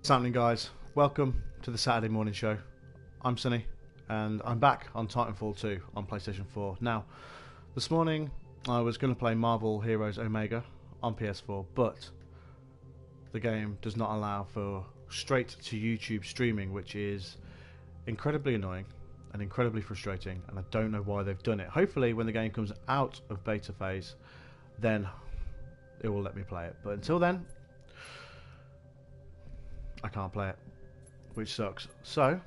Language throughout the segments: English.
What's happening, guys? Welcome to the Saturday morning show. I'm Sonny, and I'm back on Titanfall 2 on PlayStation 4. Now, this morning I was going to play Marvel Heroes Omega on PS4, but the game does not allow for straight to YouTube streaming, which is incredibly annoying and incredibly frustrating, and I don't know why they've done it. Hopefully when the game comes out of beta phase, then it will let me play it, but until then I can't play it, which sucks. So I'm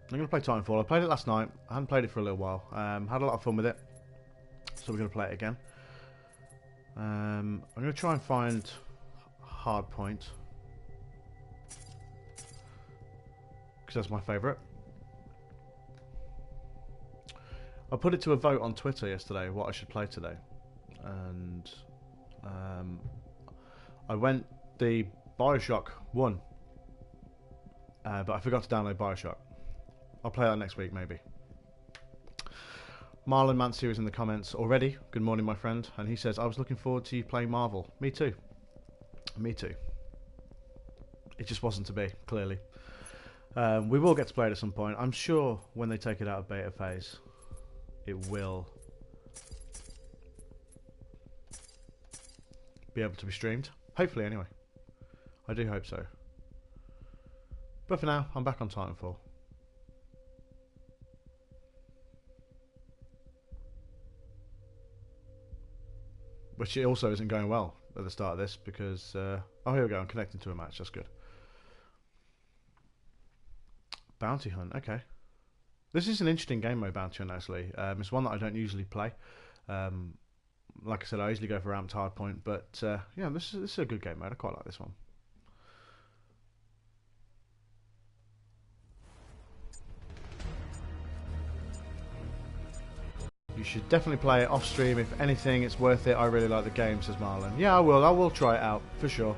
going to play Titanfall. I played it last night. I hadn't played it for a little while. Had a lot of fun with it, so we're going to play it again. I'm going to try and find Hardpoint, because that's my favourite. I put it to a vote on Twitter yesterday what I should play today, and I went the Bioshock 1, but I forgot to download Bioshock. I'll play that next week maybe. Marlon Mansur is in the comments already. Good morning, my friend. And he says, I was looking forward to you playing Marvel. Me too. Me too. It just wasn't to be, clearly. We will get to play it at some point. I'm sure when they take it out of beta phase, it will be able to be streamed. Hopefully, anyway. I do hope so. But for now, I'm back on Titanfall. Which it also isn't going well at the start of this because... oh, here we go. I'm connecting to a match. That's good. Bounty Hunt. Okay. This is an interesting game mode, Bounty Hunt, actually. It's one that I don't usually play. Like I said, I usually go for Ramped Hardpoint. But, yeah, this is a good game mode. I quite like this one. You should definitely play it off stream. If anything, it's worth it. I really like the game, says Marlon. Yeah, I will. I will try it out, for sure.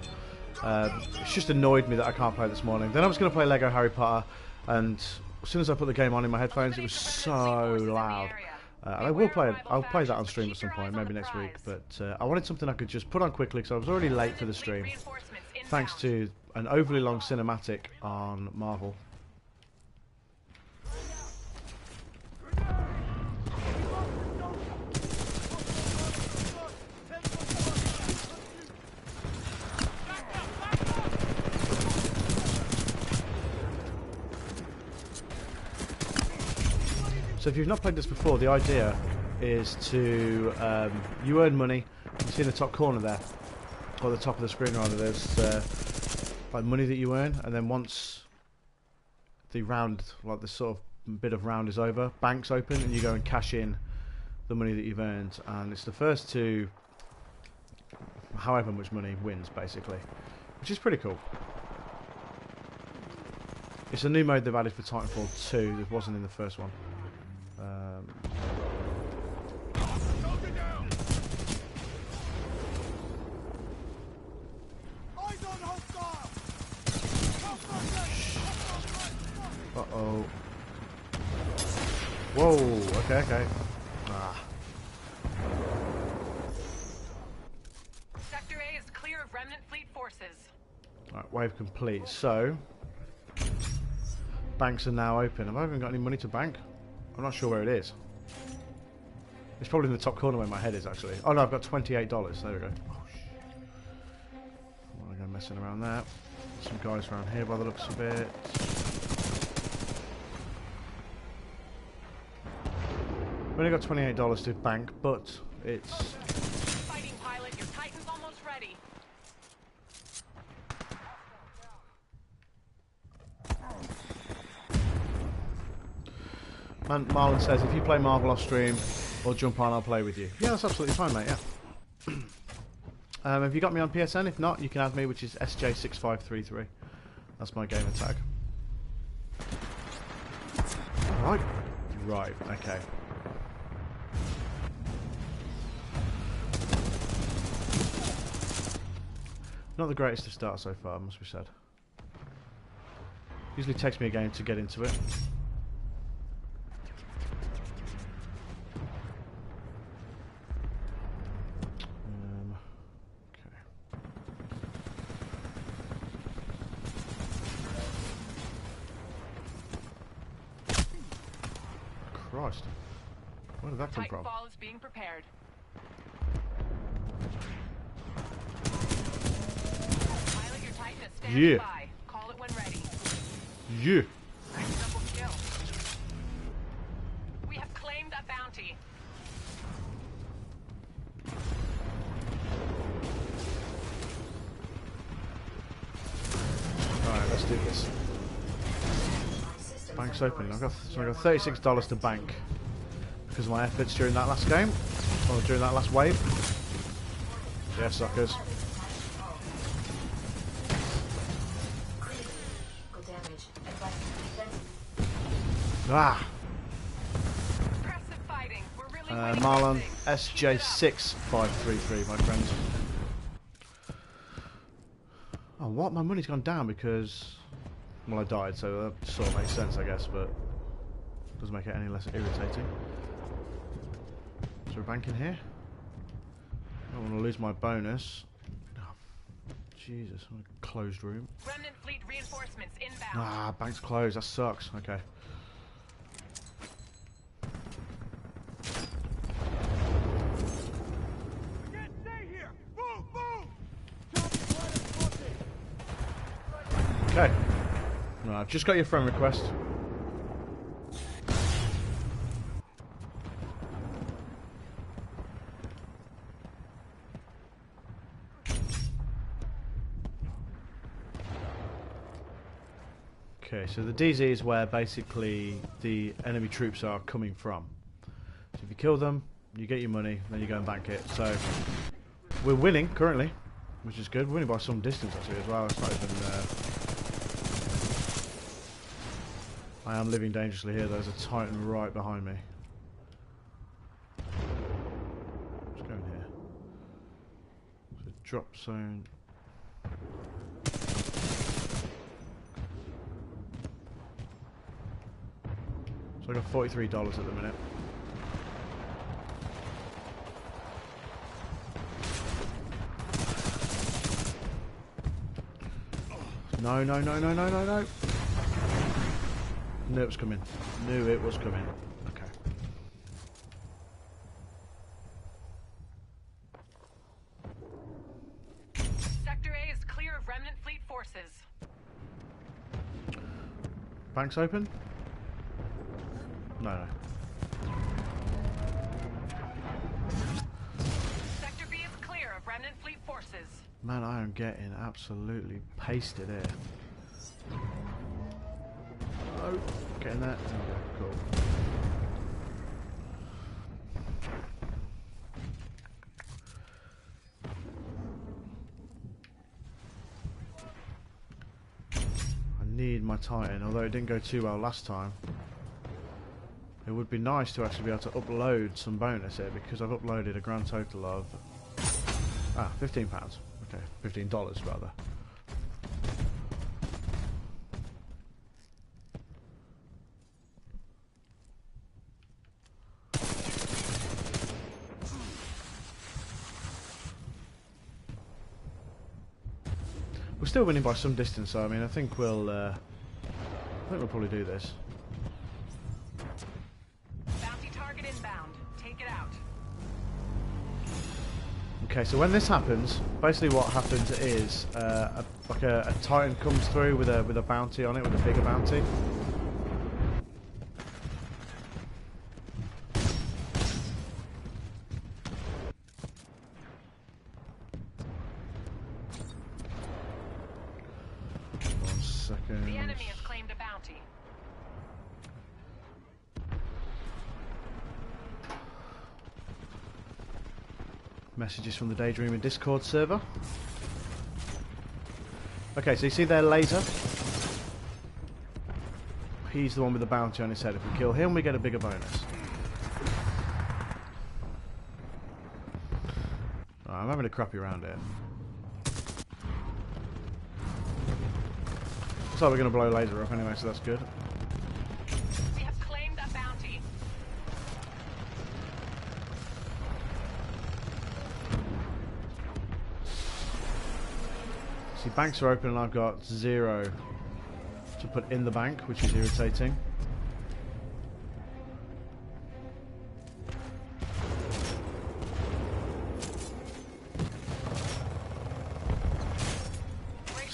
It's just annoyed me that I can't play it this morning. Then I was going to play Lego Harry Potter, and as soon as I put the game on in my headphones, it was so loud. And I will play it. I'll play that on stream at some point, maybe next week. But I wanted something I could just put on quickly, because I was already late for the stream, thanks to an overly long cinematic on Marvel. So if you've not played this before, the idea is to, you earn money. You see in the top corner there, or the top of the screen rather, there's like money that you earn, and then once the round, like this sort of bit of round is over, banks open and you go and cash in the money that you've earned, and it's the first to however much money wins, basically, which is pretty cool. It's a new mode they've added for Titanfall 2 that wasn't in the first one. Uh-oh. Whoa, okay. Ah. Sector A is clear of remnant fleet forces. Right, wave complete. So, banks are now open. Have I even got any money to bank? I'm not sure where it is. It's probably in the top corner where my head is, actually. Oh no, I've got $28. There we go. Oh, I'm going messing around there. Some guys around here by the looks of it. I've only got $28 to bank, but it's... Fighting pilot, your Titan's almost ready. Marlon says, if you play Marvel off stream or jump on, I'll play with you. Yeah, that's absolutely fine, mate, yeah. Have you got me on PSN? If not, you can add me, which is SJ6533. That's my gamer tag. Right, okay. Not the greatest of start so far, must be said. Usually takes me a game to get into it. Christ. Where did that come from? Titanfall is being prepared. Pilot, your Titan is standing by. Call it when ready. Yeah. Nice double kill. We have claimed a bounty. Alright, let's do this. Bank's open. So I got $36 to bank because of my efforts during that last game, or during that last wave. Yeah, suckers. Ah. Impressive fighting. We're really winning Marlon this. SJ6533, my friends. Oh, what? My money's gone down because, well, I died, so that sort of makes sense, I guess, but doesn't make it any less irritating. Is there a bank in here? I don't want to lose my bonus. Oh, Jesus, I'm in a closed room. Remnant fleet reinforcements inbound. Ah, bank's closed. That sucks. Okay. Okay. No, I've just got your friend request. Okay, so the DZ is where basically the enemy troops are coming from. So if you kill them, you get your money, then you go and bank it. So we're winning currently, which is good. We're winning by some distance actually as well. It's not even. I am living dangerously here. There's a Titan right behind me. Let's go in here. So drop zone. So I got $43 at the minute. No, no, no, no, no, no, no. Knew it was coming. Knew it was coming. Okay. Sector A is clear of remnant fleet forces. Bank's open? No, no. Sector B is clear of remnant fleet forces. Man, I am getting absolutely pasted here. Oh, getting that. There we go. Cool. I need my Titan, although it didn't go too well last time. It would be nice to actually be able to upload some bonus here because I've uploaded a grand total of £15. Okay, $15 rather. We're still winning by some distance, so I mean, I think we'll probably do this. Bounty target inbound. Take it out. Okay, so when this happens, basically what happens is like a Titan comes through with a bounty on it, with a bigger bounty. The enemy has claimed a bounty. Messages from the DayDreamer Discord server. Okay, so you see their laser? He's the one with the bounty on his head. If we kill him, we get a bigger bonus. I'm having a crappy round here. Looks like we're going to blow laser up anyway, so that's good. We have claimed a bounty. See, banks are open and I've got 0 to put in the bank, which is irritating.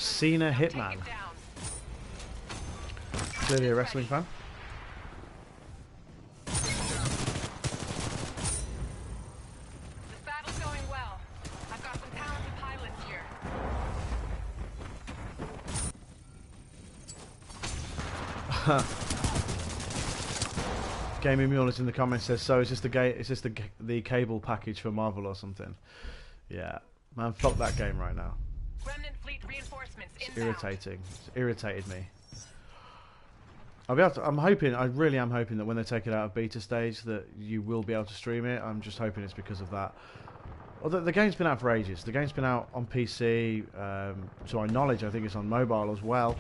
Cena Hitman. Clearly a wrestling fan. This battle's going well. I've got some talented pilots here. Gaming Mule is in the comments says, so is this the cable package for Marvel or something? Yeah, man, fuck that game right now. Remnant fleet reinforcements It's inbound. irritating. It's irritated me. I'll be able to, I'm hoping, I really am hoping that when they take it out of beta stage that you will be able to stream it. I'm just hoping it's because of that. Although the game's been out for ages. The game's been out on PC. To my knowledge, I think it's on mobile as well.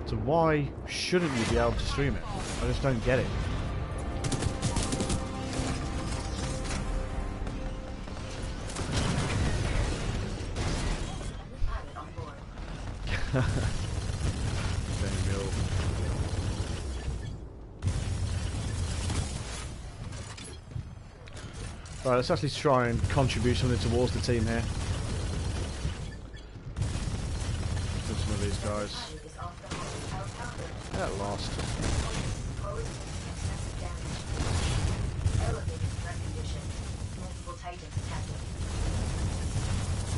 So why shouldn't you be able to stream it? I just don't get it. Right, let's actually try and contribute something towards the team here. Get some of these guys. Get lost.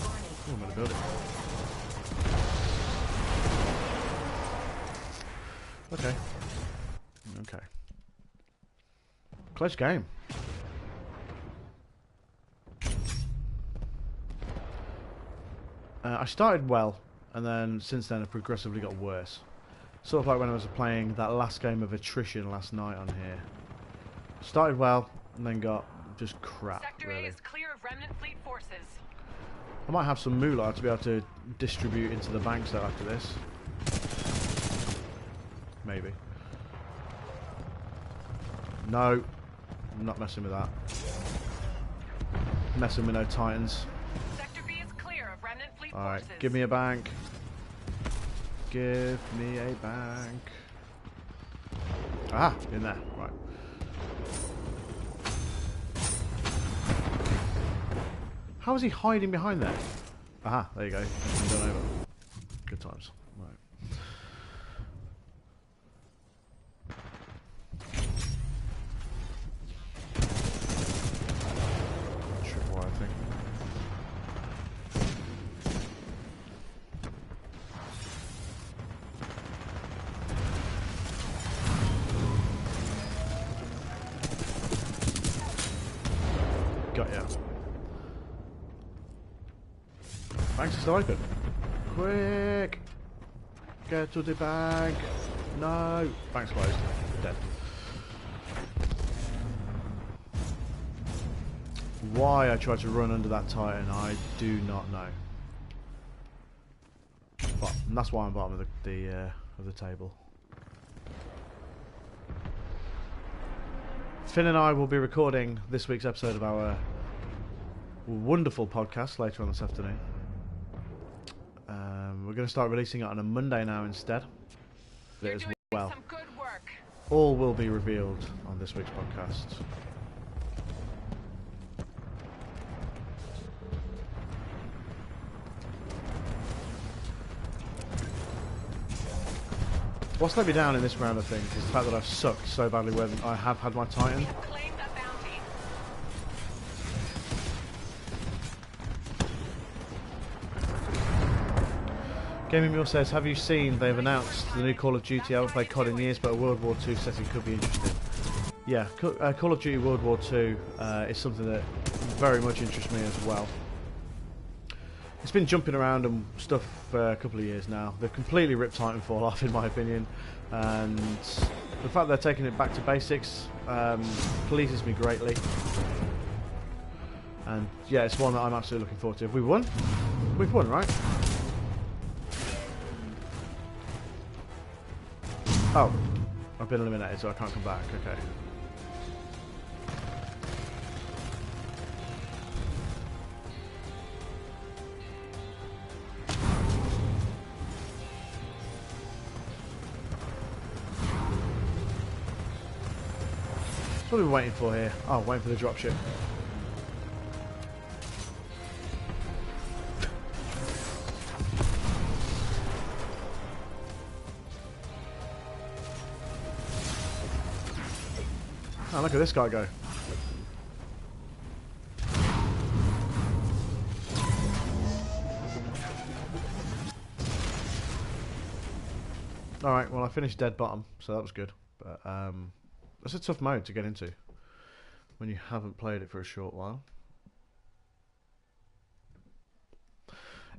Oh, I'm gonna build it. Okay. Okay. Close game. I started well, and then since then I've progressively got worse. Sort of like when I was playing that last game of attrition last night on here. Started well, and then got just crap, Sector really. A is clear of remnant fleet forces. I might have some moolah to be able to distribute into the banks though after this. Maybe. No, I'm not messing with that. Messing with no Titans. Sector B is clear of remnant fleet Alright, forces. give me a bank. Give me a bank. Ah, in there. Right. How is he hiding behind there? Aha, there you go. Done over. Good times. Right. Tripwire, I think. Got ya. Banks is still open. Quick! Get to the bank! No! Bank's closed. Dead. Why I tried to run under that Titan, I do not know. But and that's why I'm bottom of the table. Finn and I will be recording this week's episode of our wonderful podcast later on this afternoon. We're going to start releasing it on a Monday now instead. You're As doing well. some good work. All will be revealed on this week's podcast. What's let me down in this round, I think, is the fact that I've sucked so badly when I have had my Titan. We have claimed a bounty. Gaming Mule says, have you seen they've announced the new Call of Duty? I haven't played COD in years, but a World War II setting could be interesting. Yeah, Call of Duty World War II is something that very much interests me as well. It's been jumping around and stuff for a couple of years now. They've completely ripped Titanfall off, in my opinion, and the fact they're taking it back to basics pleases me greatly. And yeah, it's one that I'm absolutely looking forward to. Have we won? We've won, right? Oh, I've been eliminated, so I can't come back. Okay. What are we waiting for here? Oh, waiting for the dropship. Oh, look at this guy go. Alright, well I finished dead bottom, so that was good. But that's a tough mode to get into when you haven't played it for a short while.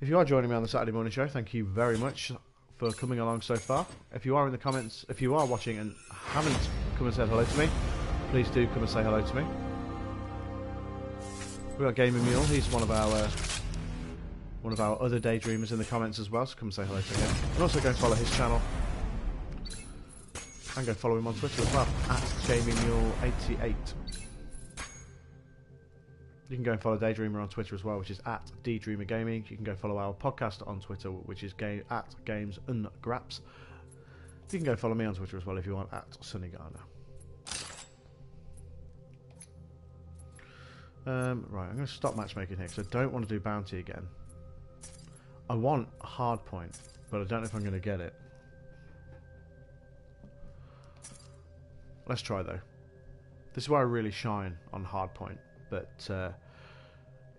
If you are joining me on the Saturday morning show, thank you very much for coming along so far. If you are in the comments, if you are watching and haven't come and said hello to me, please do come and say hello to me. We've got Gaming Mule, he's one of our other daydreamers in the comments as well, so come and say hello to him. And also go and follow his channel. And go follow him on Twitter as well, at GamingMule88. You can go and follow DayDreamer on Twitter as well, which is at DDreamer Gaming. You can go follow our podcast on Twitter, which is at Games and Graps. You can go follow me on Twitter as well if you want, at Sonny. Right, I'm going to stop matchmaking here because I don't want to do bounty again. I want a hard point, but I don't know if I'm going to get it. Let's try though. This is where I really shine on hard point, but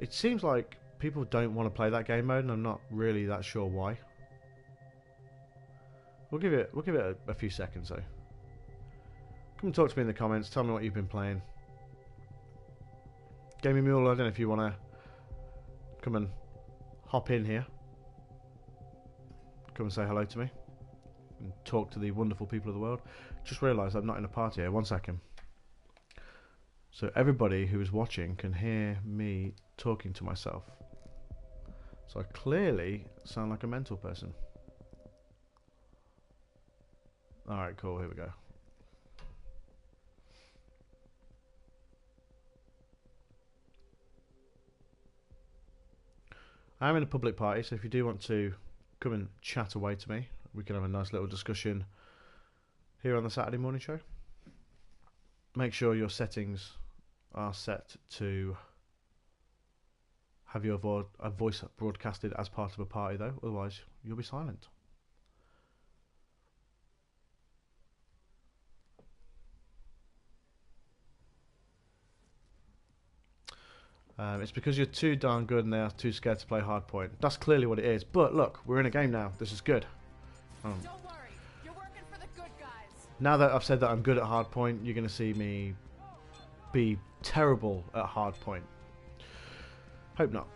it seems like people don't want to play that game mode, and I'm not really that sure why. We'll give it a few seconds though. Come and talk to me in the comments. Tell me what you've been playing. Gaming Mule, I don't know if you want to come and hop in here. Come and say hello to me and talk to the wonderful people of the world. Just realised I'm not in a party here. 1 second. So everybody who is watching can hear me talking to myself. So I clearly sound like a mental person. Alright, cool. Here we go. I'm in a public party, so if you do want to come and chat away to me, we can have a nice little discussion here on the Saturday morning show. Make sure your settings are set to have your voice broadcasted as part of a party though, otherwise you'll be silent. It's because you're too darn good and they are too scared to play hardpoint. That's clearly what it is. But look, we're in a game now. This is good. Don't worry, you're working for the good guys. Now that I've said that I'm good at hardpoint, you're going to see me be terrible at hardpoint. Hope not.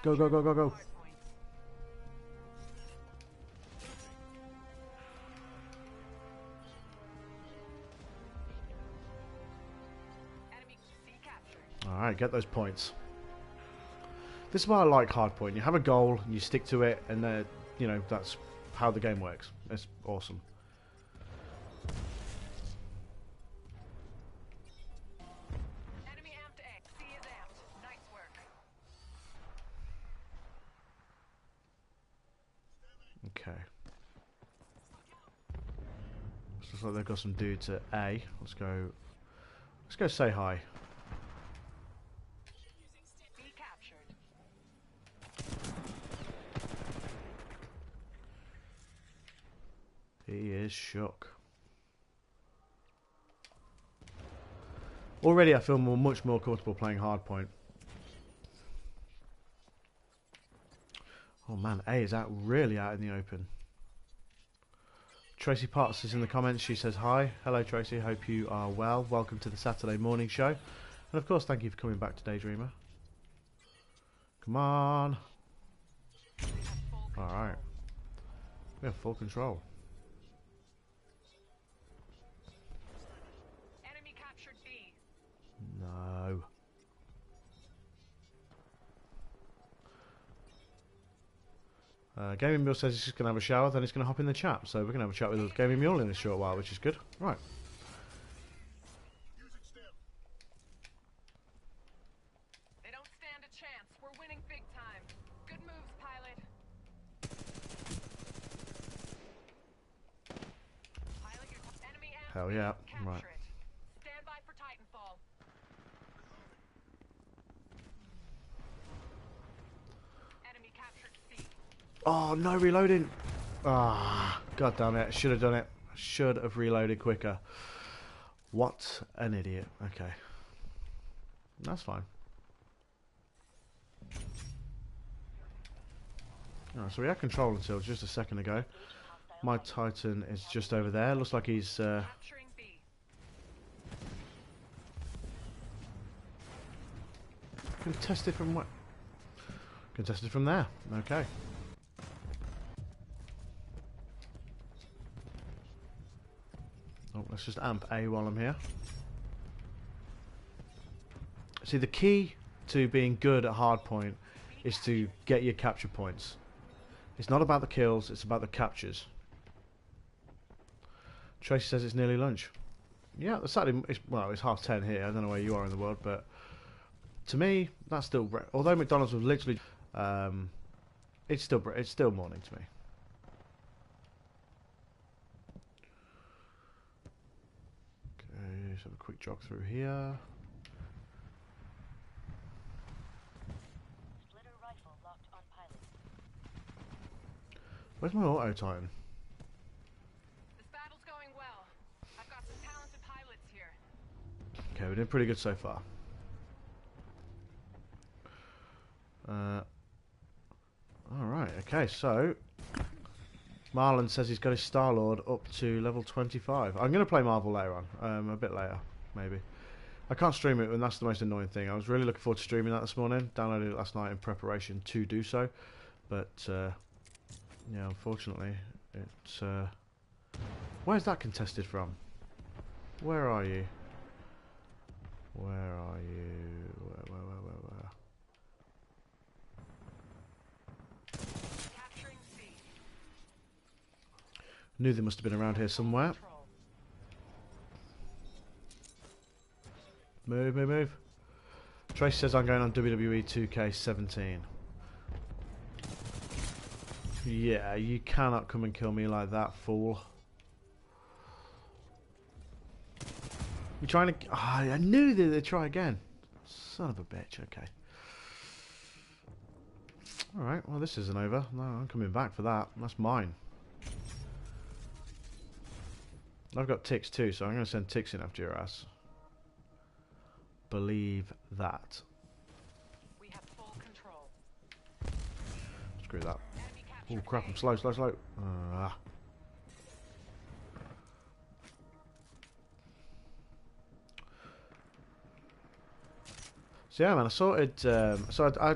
Go, go, go, go, go. Alright, get those points. This is why I like hardpoint. You have a goal, and you stick to it, and you know, that's how the game works. It's awesome. Enemy amped A. C is amped. Nice work. Okay. Looks like they've got some dudes at A. Let's go say hi. He is shook. Already I feel much more comfortable playing hardpoint. Oh man, A is really out in the open. Tracy Potts is in the comments. She says hi. Hello Tracy, hope you are well. Welcome to the Saturday morning show. And of course thank you for coming back to DayDreamer. Come on. Alright. We have full control. No. Gaming Mule says he's just going to have a shower, then he's going to hop in the chat. So we're going to have a chat with Gaming Mule in a short while, which is good. Right. They don't stand a chance. We're winning big time. Good moves, pilot. Pilot, your enemy amp. Hell yeah. Capture Right. it. Stand by for Titanfall. Enemy captured C. Oh, no reloading. Ah, god damn it. Should have done it. Should have reloaded quicker. What an idiot. Okay. That's fine. Oh, so we had control until just a second ago. My Titan is just over there. Looks like he's... Capturing B. contested from what? Contested from there. Okay. Oh, let's just amp A while I'm here. See, the key to being good at hardpoint is to get your capture points. It's not about the kills, it's about the captures. Tracy says it's nearly lunch. Yeah, the Saturday, it's 10:30 here. I don't know where you are in the world, but to me, that's still... Although McDonald's was literally... it's still morning to me. Okay, let's have a quick jog through here. Where's my auto Titan? This battle's going well. I've got some talented pilots here. Okay, we're doing pretty good so far. Alright, okay, so Marlon says he's got his Star-Lord up to level 25. I'm going to play Marvel later on, a bit later, maybe. I can't stream it, and that's the most annoying thing. I was really looking forward to streaming that this morning. Downloaded it last night in preparation to do so. But, yeah, unfortunately, it's... where's that contested from? Where are you? Where are you? Where? Capturing C. Knew they must have been around here somewhere. Control. Move, move, move. Trace says I'm going on WWE 2K17. Yeah, you cannot come and kill me like that, fool. You trying to... Oh, I knew they'd try again. Son of a bitch, okay. Alright, well this isn't over. No, I'm coming back for that. That's mine. I've got ticks too, so I'm going to send ticks in after your ass. Believe that. We have full control. Screw that. Enemy captured Oh crap, A. I'm slow. So yeah, man, I sorted. So I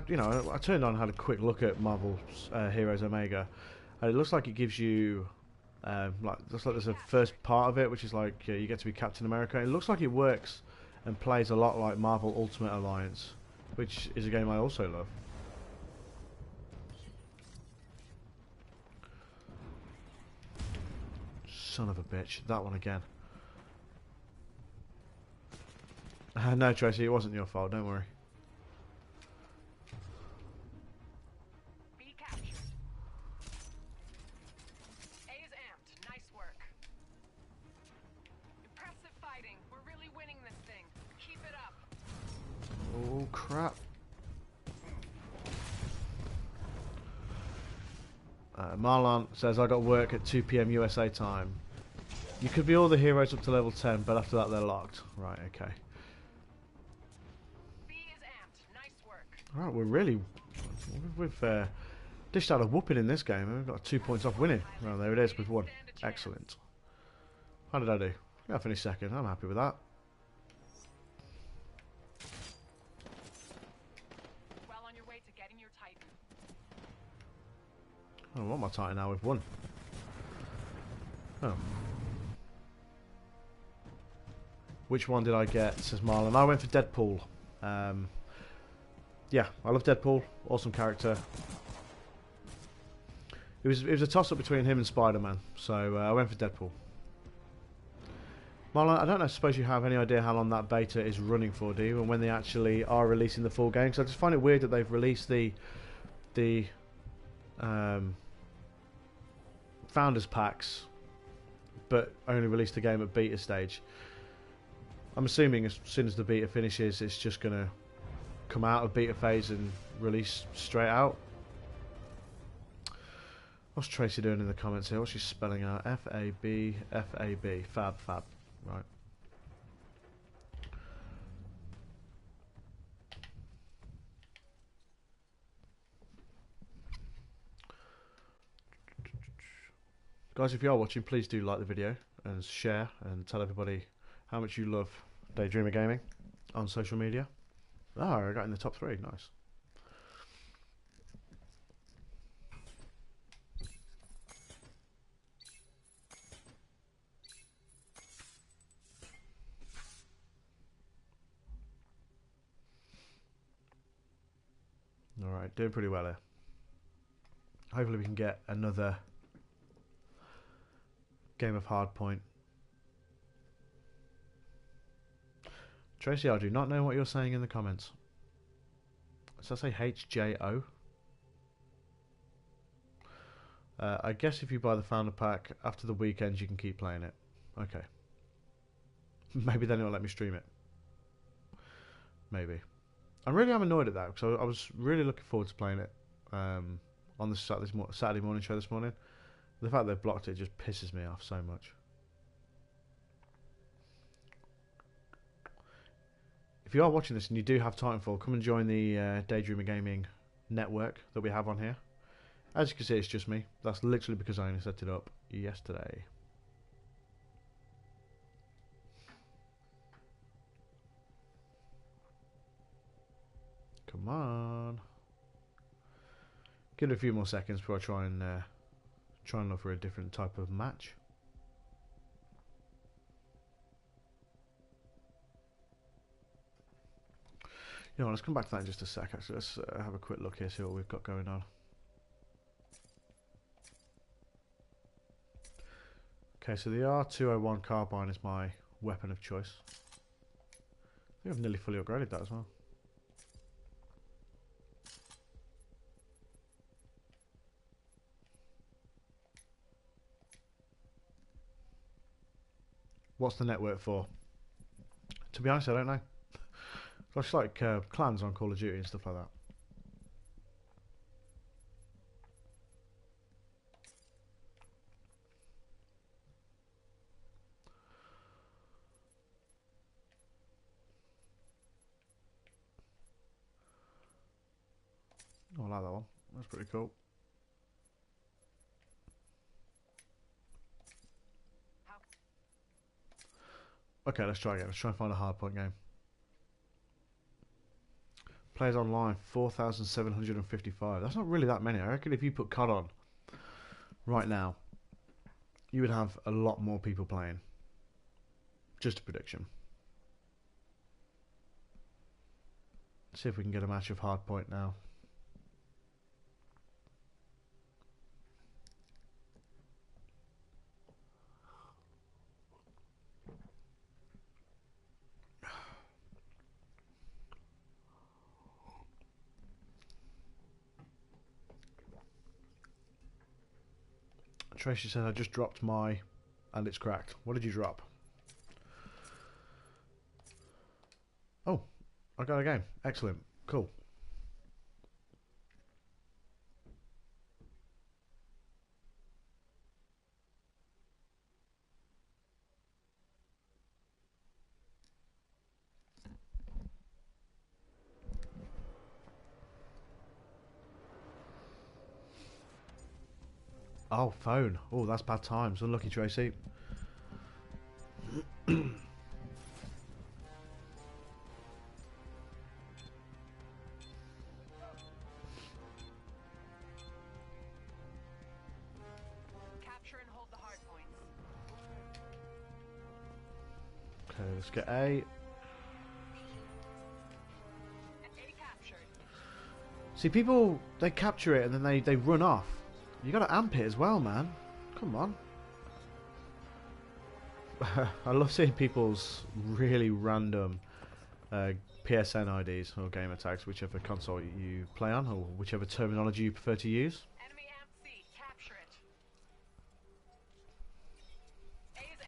turned on and had a quick look at Marvel's Heroes Omega. And it looks like it gives you, looks like there's a first part of it, which is like you get to be Captain America. It looks like it works and plays a lot like Marvel Ultimate Alliance, which is a game I also love. Son of a bitch, that one again. No, Tracy, it wasn't your fault, don't worry. B captured. A is amped. Nice work. Impressive fighting. We're really winning this thing. Keep it up. Oh, crap. Marlon says, I got work at 2 PM USA time. You could be all the heroes up to level 10, but after that they're locked. Right, okay. B is amped. Nice work. Alright, we've dished out a whooping in this game. We've got 2 points off winning. Well, there it is, we've won. Excellent. How did I do? Yeah, I finished second. I'm happy with that. Well on your way to getting your Titan. I don't want my Titan now, we've won. Oh. Which one did I get, says Marlon? I went for Deadpool. Yeah, I love Deadpool. Awesome character. It was a toss-up between him and Spider-Man, so I went for Deadpool. Marlon, I don't know, suppose you have any idea how long that beta is running for, do you? And when they actually are releasing the full game? Because I just find it weird that they've released the Founders Packs, but only released the game at beta stage. I'm assuming as soon as the beta finishes, it's just going to come out of beta phase and release straight out. What's Tracy doing in the comments here? What's she spelling out? F-A-B, F-A-B. Fab. Right. Guys, if you are watching, please do like the video and share and tell everybody how much you love DayDreamer Gaming on social media. Oh, I got in the top 3. Nice. Alright, doing pretty well here. Hopefully we can get another game of Hardpoint. Tracy, I do not know what you're saying in the comments. Does that say HJO? I guess if you buy the founder pack after the weekend, you can keep playing it. Okay. Maybe then it'll let me stream it. Maybe. I really am annoyed at that because I was really looking forward to playing it on the Saturday morning show this morning. The fact they've blocked it just pisses me off so much. If you are watching this and you do have Titanfall, come and join the DayDreamer Gaming network that we have on here. As you can see, it's just me. That's literally because I only set it up yesterday. Come on. Give it a few more seconds before I try and look for a different type of match. You know, let's come back to that in just a sec. Actually, let's have a quick look here, see what we've got going on. Okay, so the R201 carbine is my weapon of choice. I think I've nearly fully upgraded that as well. What's the network for? To be honest, I don't know. It's like clans on Call of Duty and stuff like that. Oh, I like that one. That's pretty cool. Okay, let's try again. Let's try and find a hardpoint game. Players online, 4,755. That's not really that many. I reckon if you put COD on right now, you would have a lot more people playing. Just a prediction. Let's see if we can get a match of hardpoint now. Tracy says I just dropped my and it's cracked. What did you drop? Oh, I got a game. Excellent. Cool. Oh, phone. Oh, that's bad times. Unlucky, Tracy. Capture and hold the hard points. Okay, let's get A. A captured. See, people, they capture it and then they run off. You gotta amp it as well, man. Come on. I love seeing people's really random PSN IDs or gamer tags, whichever console you play on, or whichever terminology you prefer to use. Enemy amp C. Capture it. A is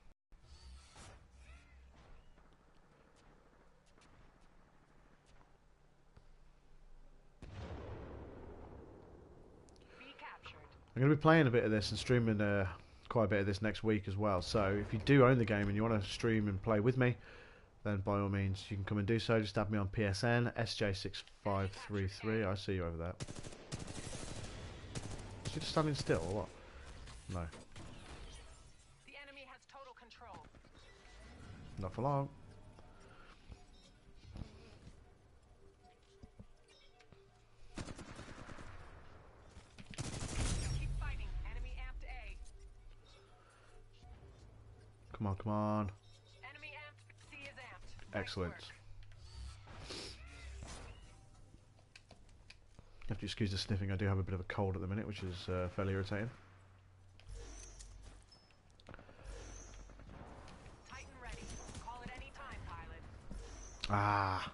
B captured. I'm going to be playing a bit of this and streaming quite a bit of this next week as well. So if you do own the game and you want to stream and play with me, then by all means you can come and do so. Just add me on PSN, SJ6533. I see you over there. Is she just standing still or what? No. Not for long. Keep fighting. Enemy amped A. Come on, come on. Enemy amped. C is amped. Excellent. Nice work. You have to excuse the sniffing. I do have a bit of a cold at the minute, which is fairly irritating. Titan ready. Call it any time, pilot. Ah.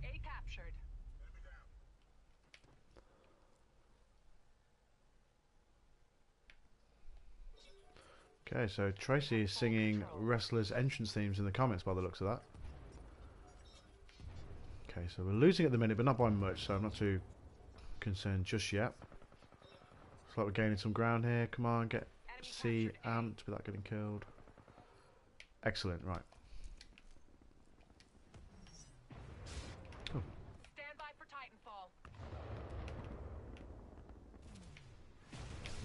A captured. Okay, so Tracy is singing wrestlers' entrance themes in the comments by the looks of that. Okay, so we're losing at the minute, but not by much, so I'm not too concerned just yet. Looks like we're gaining some ground here. Come on, get C amped without getting killed. Excellent, right. Oh, Stand by for Titanfall.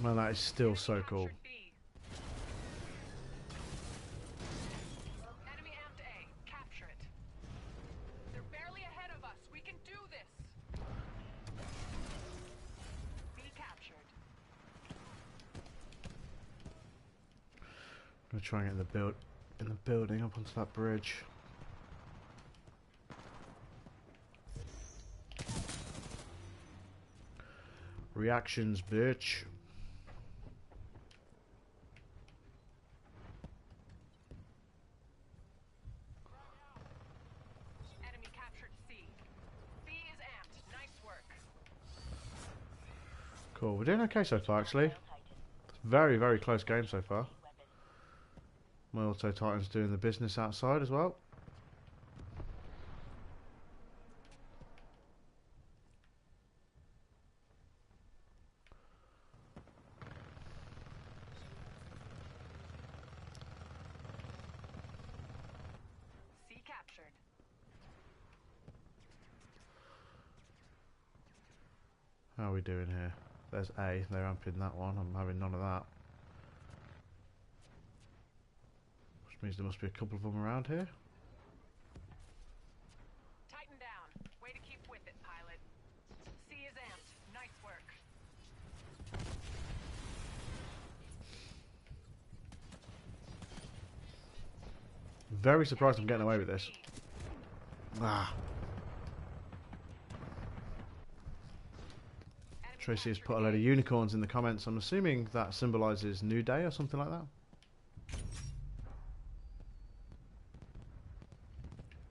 man, that is still so cool. Captured B. Enemy amped A. Capture it. They're barely ahead of us. We can do this. B captured. I'm gonna try and get in the building up onto that bridge. Reactions, bitch. Enemy captured C. B is amped. Nice work. Cool, we're doing okay so far actually. Very, very close game so far. My Auto Titan's doing the business outside as well. C captured. How are we doing here? There's A, they're amping that one. I'm having none of that. Which means there must be a couple of them around here. Titan down. Way to keep with it, pilot. C is amped. Nice work. Very surprised I'm getting away with this. Ah. Tracy has put a load of unicorns in the comments. I'm assuming that symbolises New Day or something like that.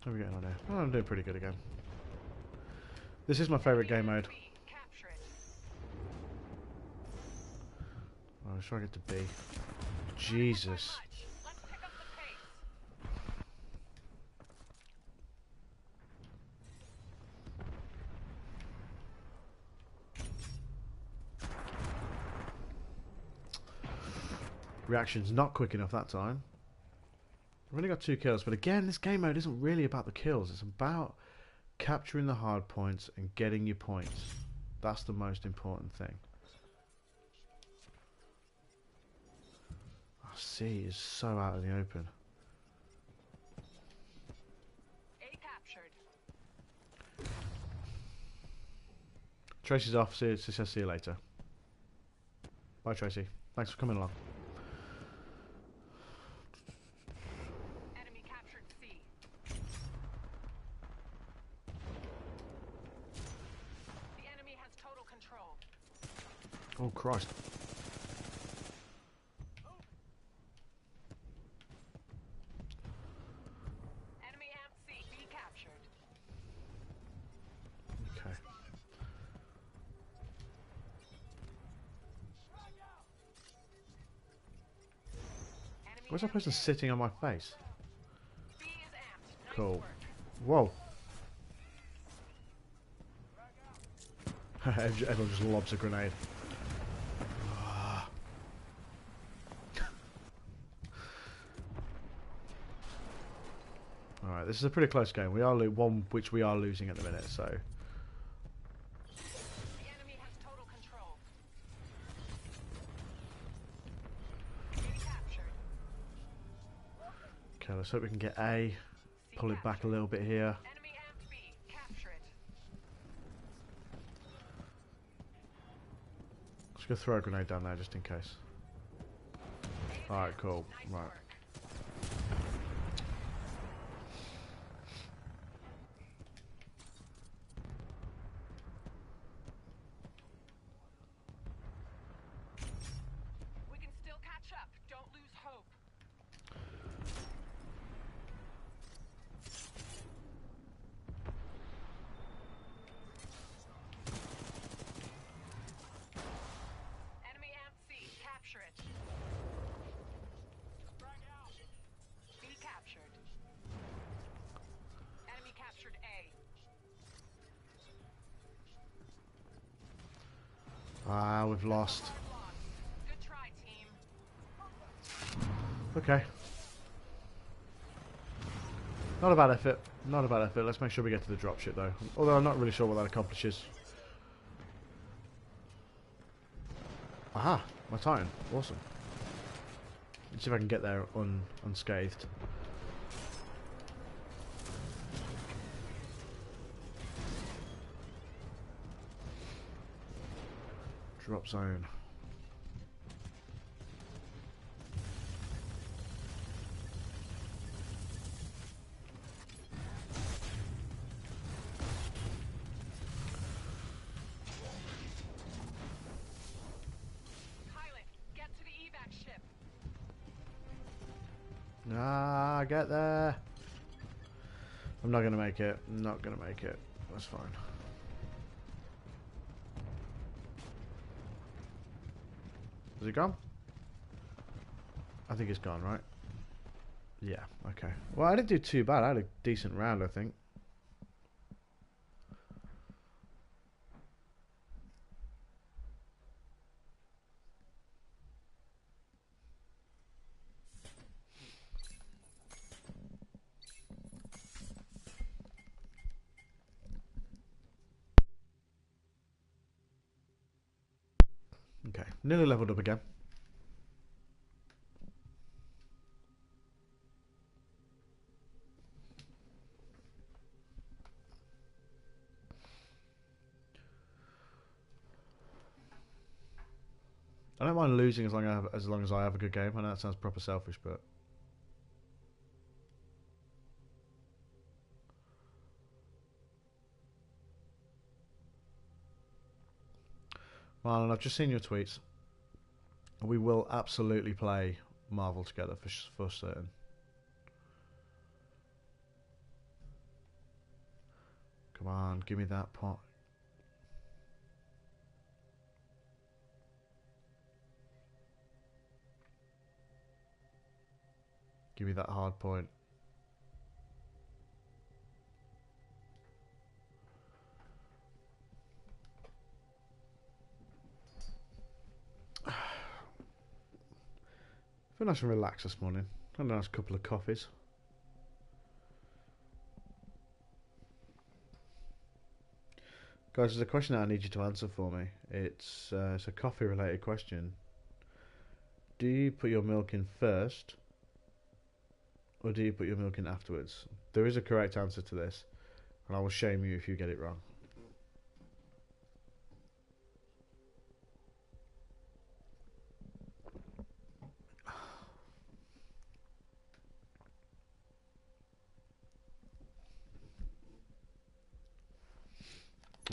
How are we getting on here? Oh, I'm doing pretty good again. This is my favourite game mode. Capture it. I'll try to get to B. Jesus. Let's pick up the pace. Reaction's not quick enough that time. I've only got 2 kills, but again, this game mode isn't really about the kills. It's about capturing the hard points and getting your points. That's the most important thing. C is so out in the open. A captured. Tracy's off. See you later. Bye, Tracy. Thanks for coming along. Enemy captured C. The enemy has total control. Oh, Christ. Enemy amp C. B captured. Okay. Enemy Where's that person sitting on my face? B is amped. Nice Cool. work. Whoa. Everyone just lobs a grenade. Alright, this is a pretty close game. We are one which we are losing at the minute, so The enemy has let's hope we can get A. Pull it back a little bit here. Enemy amped B. Capture it. Just go throw a grenade down there just in case. Alright, cool. Nice Right. work. We can still catch up. Don't lose hope. Enemy amped C. Capture it. B captured. Enemy captured A. Ah, we've lost. Hard loss. Good try, team. Okay. Not a bad effort. Not a bad effort. Let's make sure we get to the dropship though. Although I'm not really sure what that accomplishes. Aha! My Titan. Awesome. Let's see if I can get there unscathed. Drop zone. Pilot, get to the evac ship. Ah, get there. I'm not gonna make it. I'm not gonna make it. That's fine. Is it gone? I think it's gone, right? Yeah, okay. Well, I didn't do too bad. I had a decent round, I think. Okay, nearly leveled up again. I don't mind losing as long as I have a good game. I know that sounds proper selfish, but Marlon, I've just seen your tweets. We will absolutely play Marvel together for certain. Come on, give me that pot. Give me that hard point. I feel nice and relaxed this morning. Had a nice couple of coffees. Guys, there's a question that I need you to answer for me. It's a coffee related question. Do you put your milk in first, or do you put your milk in afterwards? There is a correct answer to this, and I will shame you if you get it wrong.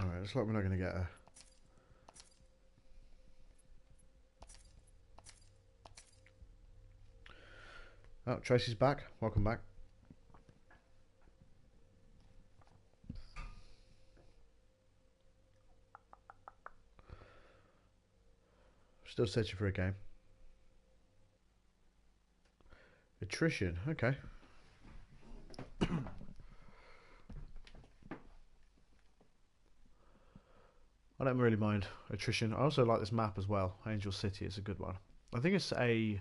Alright, looks like we're not going to get a... Oh, Tracy's back. Welcome back. Still searching for a game. Attrition, okay. I don't really mind attrition. I also like this map as well. Angel City is a good one. I think it's a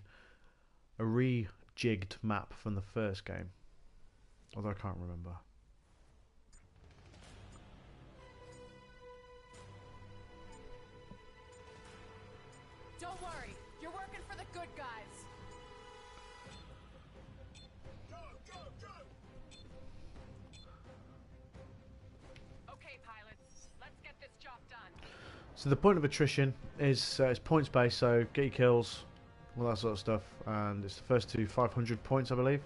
rejigged map from the first game, although I can't remember. Don't worry, you're working for the good guys. So the point of attrition is it's points based, so get your kills, all that sort of stuff, and it's the first to 500 points, I believe.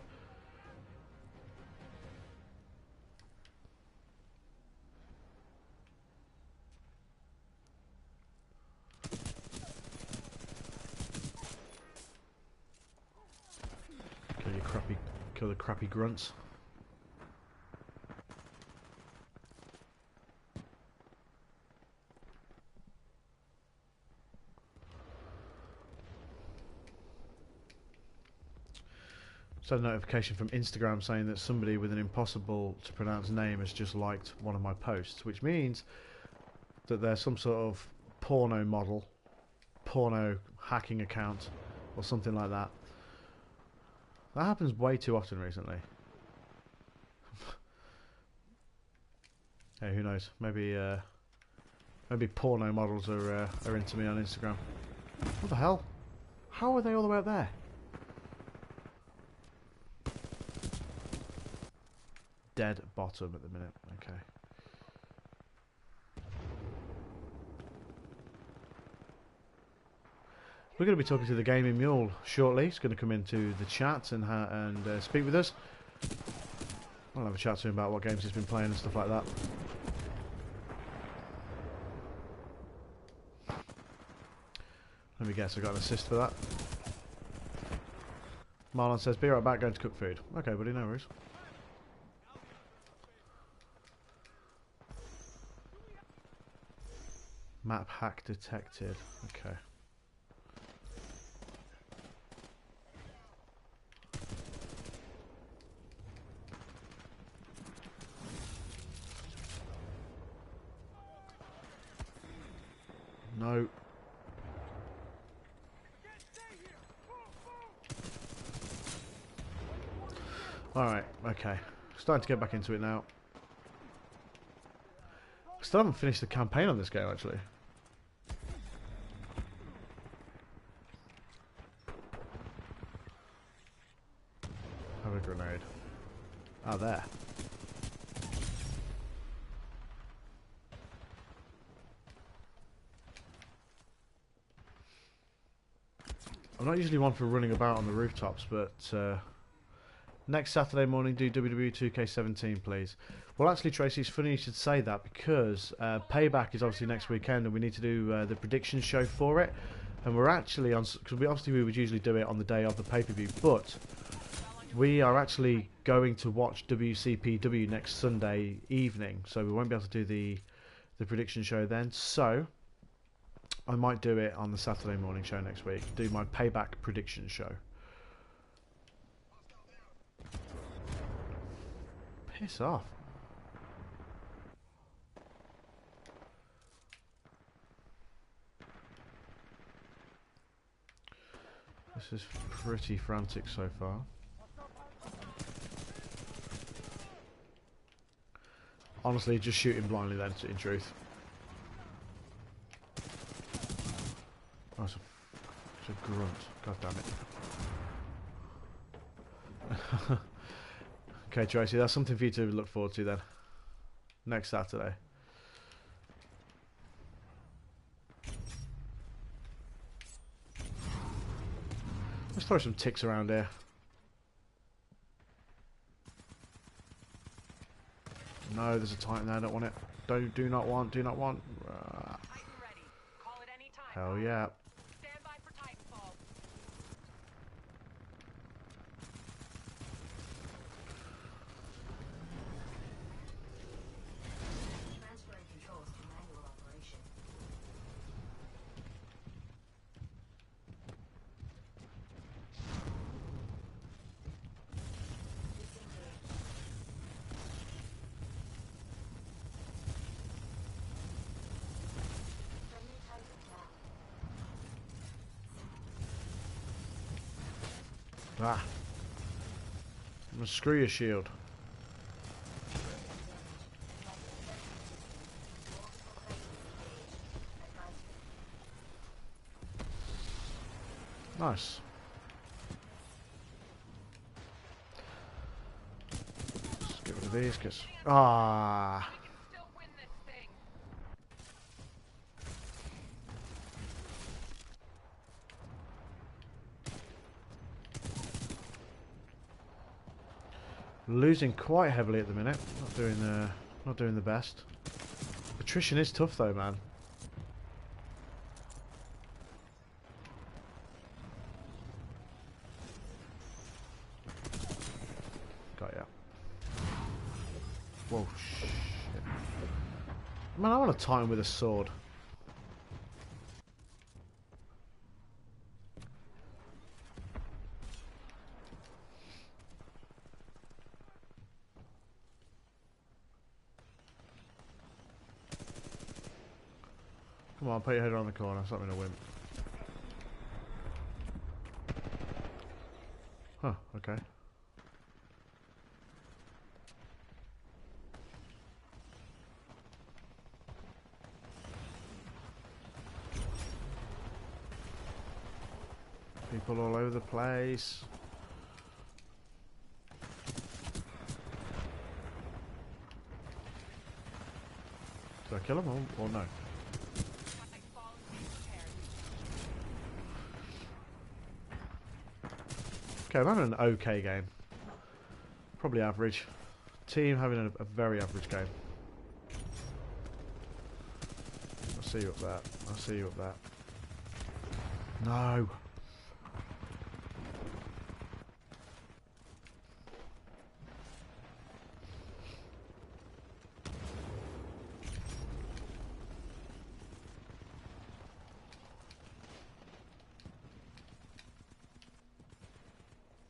Kill the crappy grunts. Just had a notification from Instagram saying that somebody with an impossible to pronounce name has just liked one of my posts, which means that there's some sort of porno model, porno hacking account, or something like that. That happens way too often recently. Hey, who knows? Maybe porno models are into me on Instagram. What the hell? How are they all the way up there? Dead bottom at the minute. Okay. We're going to be talking to the Gaming Mule shortly. He's going to come into the chat and speak with us. I'll have a chat to him about what games he's been playing and stuff like that. Let me guess, I got an assist for that. Marlon says, be right back, going to cook food. Okay, buddy, no worries. Map hack detected. Okay. No. Alright, okay. Starting to get back into it now. Still haven't finished the campaign on this game, actually. Have a grenade. Ah, there. I'm not usually one for running about on the rooftops, but next Saturday morning do WWE 2K17, please. Well, actually, Tracy, it's funny you should say that because Payback is obviously next weekend, and we need to do the prediction show for it. And we're actually on, because we would usually do it on the day of the pay-per-view, but we are actually going to watch WCPW next Sunday evening, so we won't be able to do the prediction show then. So I might do it on the Saturday morning show next week. Do my Payback prediction show. Piss off. This is pretty frantic so far. Honestly, just shooting blindly then, in truth. Oh, it's a grunt. God damn it. Okay, Tracy, that's something for you to look forward to then. Next Saturday. Let's throw some ticks around here. No, there's a Titan there, I don't want it. Do not want. Hell yeah. Stand by for Titanfall. Transferring controls to manual operation. Ah. I'm gonna screw your shield. Nice. Let's get rid of these, because... Ah. We can still win this thing. Losing quite heavily at the minute. Not doing the best. Attrition is tough though, man. Got ya. Whoa, shit. Man, I want to tie him with a sword. Come on, put your head around the corner. Stop being a wimp. Huh, okay. People all over the place. Did I kill him or no? Okay, I'm having an okay game. Probably average. Team having a very average game. I'll see you up there. I'll see you up there. No.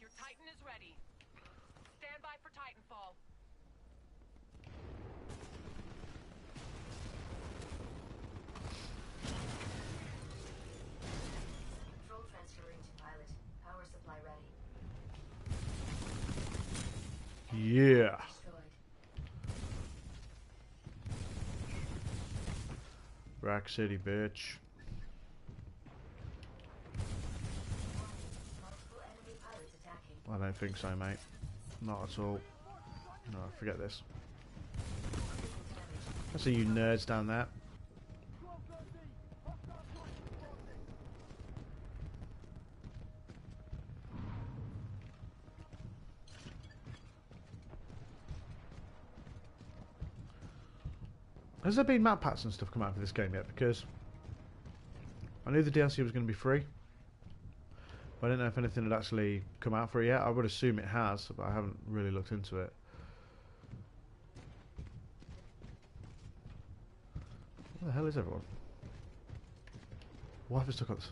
Your Titan is ready. Stand by for Titanfall. Control transferring to pilot. Power supply ready. Yeah. Destroyed. Rack City, bitch. Multiple enemy pilots attacking. I don't think so, mate. Not at all. No, forget this. I see you nerds down there. Has there been map packs and stuff come out for this game yet? Because I knew the DLC was going to be free, but I didn't know if anything had actually come out for it yet. I would assume it has, but I haven't really looked into it. Where the hell is everyone? Why have I stuck on this?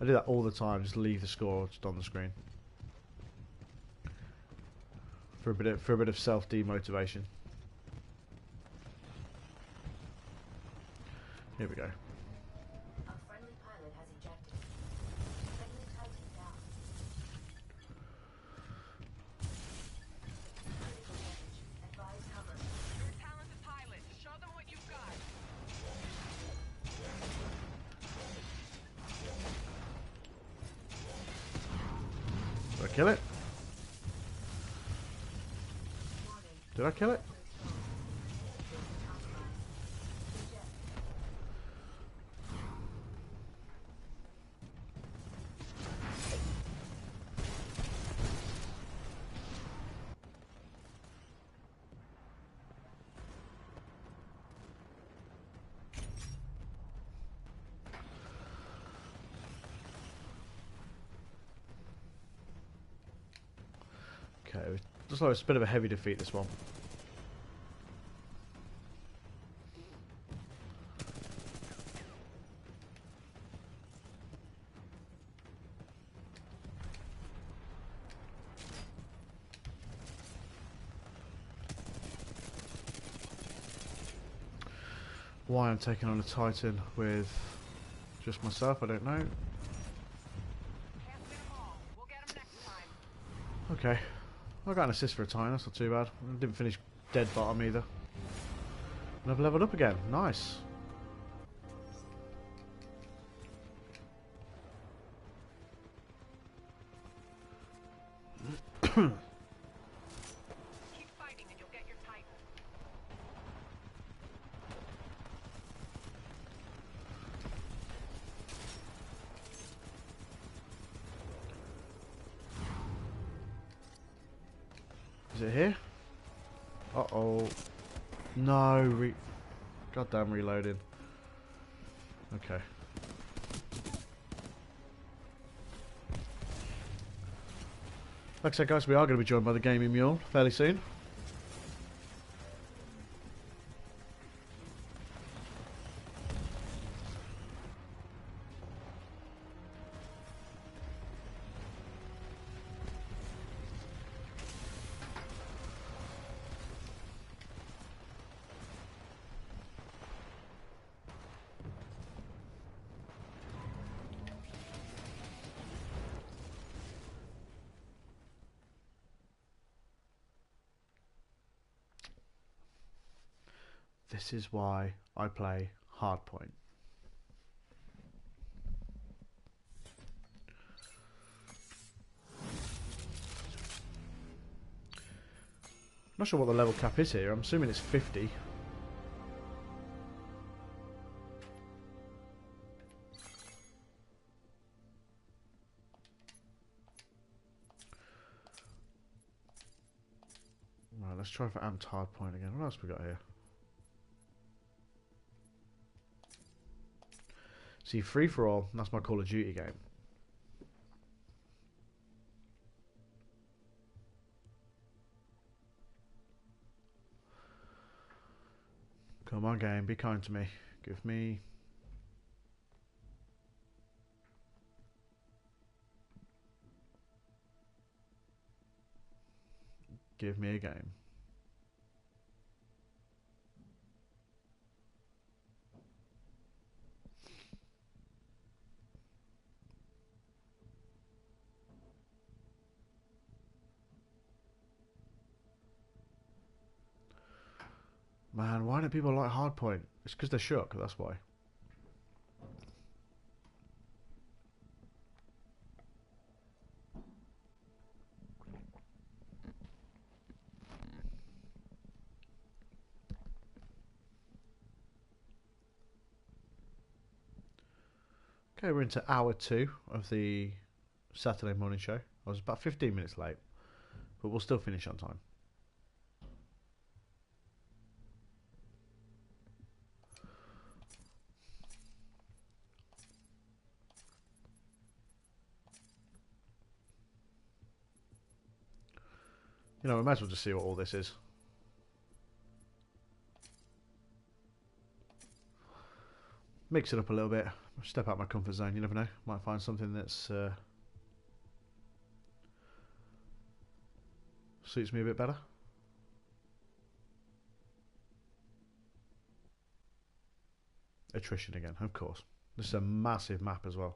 I do that all the time. Just leave the score just on the screen for a bit of self demotivation. Here we go. A friendly pilot has ejected. Friendly Titan down. Critical damage. Advise cover. You're a talented pilot. Show them what you've got. Did I kill it? Warning. Did I kill it? Okay, looks like it's a bit of a heavy defeat, this one. Why I'm taking on a Titan with just myself, I don't know. Can't win them all. We'll get them next time. Okay. I got an assist for a Titan, that's not too bad. I didn't finish dead bottom either. And I've leveled up again. Nice. Keep fighting and you'll get your Titan. Is it here? Uh-oh. No, goddamn reloading. Okay. Like I said, guys, we are going to be joined by the gaming mule fairly soon. This is why I play Hardpoint. Not sure what the level cap is here. I'm assuming it's 50. Right, let's try for amped Hardpoint again. What else we got here? See, free for all. That's my Call of Duty game. Come on, game. Be kind to me. Give me... Give me a game. Man, why don't people like Hardpoint? It's because they're shook, that's why. Okay, we're into hour 2 of the Saturday morning show. I was about 15 minutes late, but we'll still finish on time. You know, we might as well just see what all this is. Mix it up a little bit. Step out my comfort zone. You never know. Might find something that's suits me a bit better. Attrition again, of course. This is a massive map as well.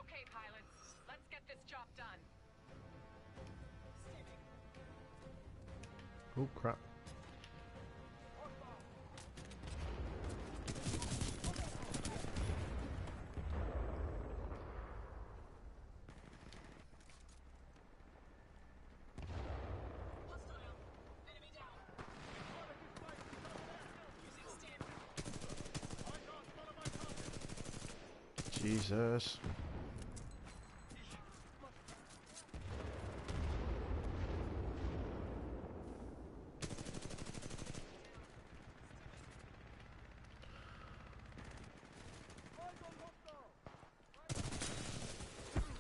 Okay, pilots, let's get this job done. Oh crap. Jesus.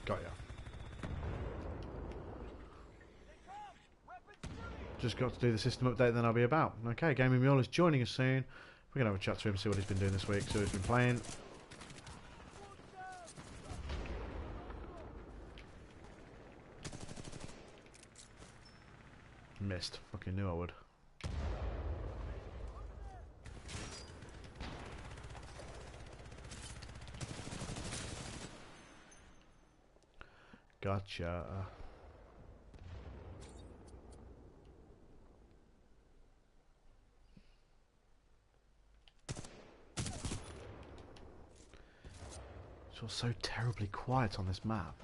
Got ya. Just got to do the system update, then I'll be about. Okay, Gaming Mule is joining us soon. We're going to have a chat to him, see what he's been doing this week, see what he's been playing. Missed. Fucking knew I would. Gotcha. feels so terribly quiet on this map.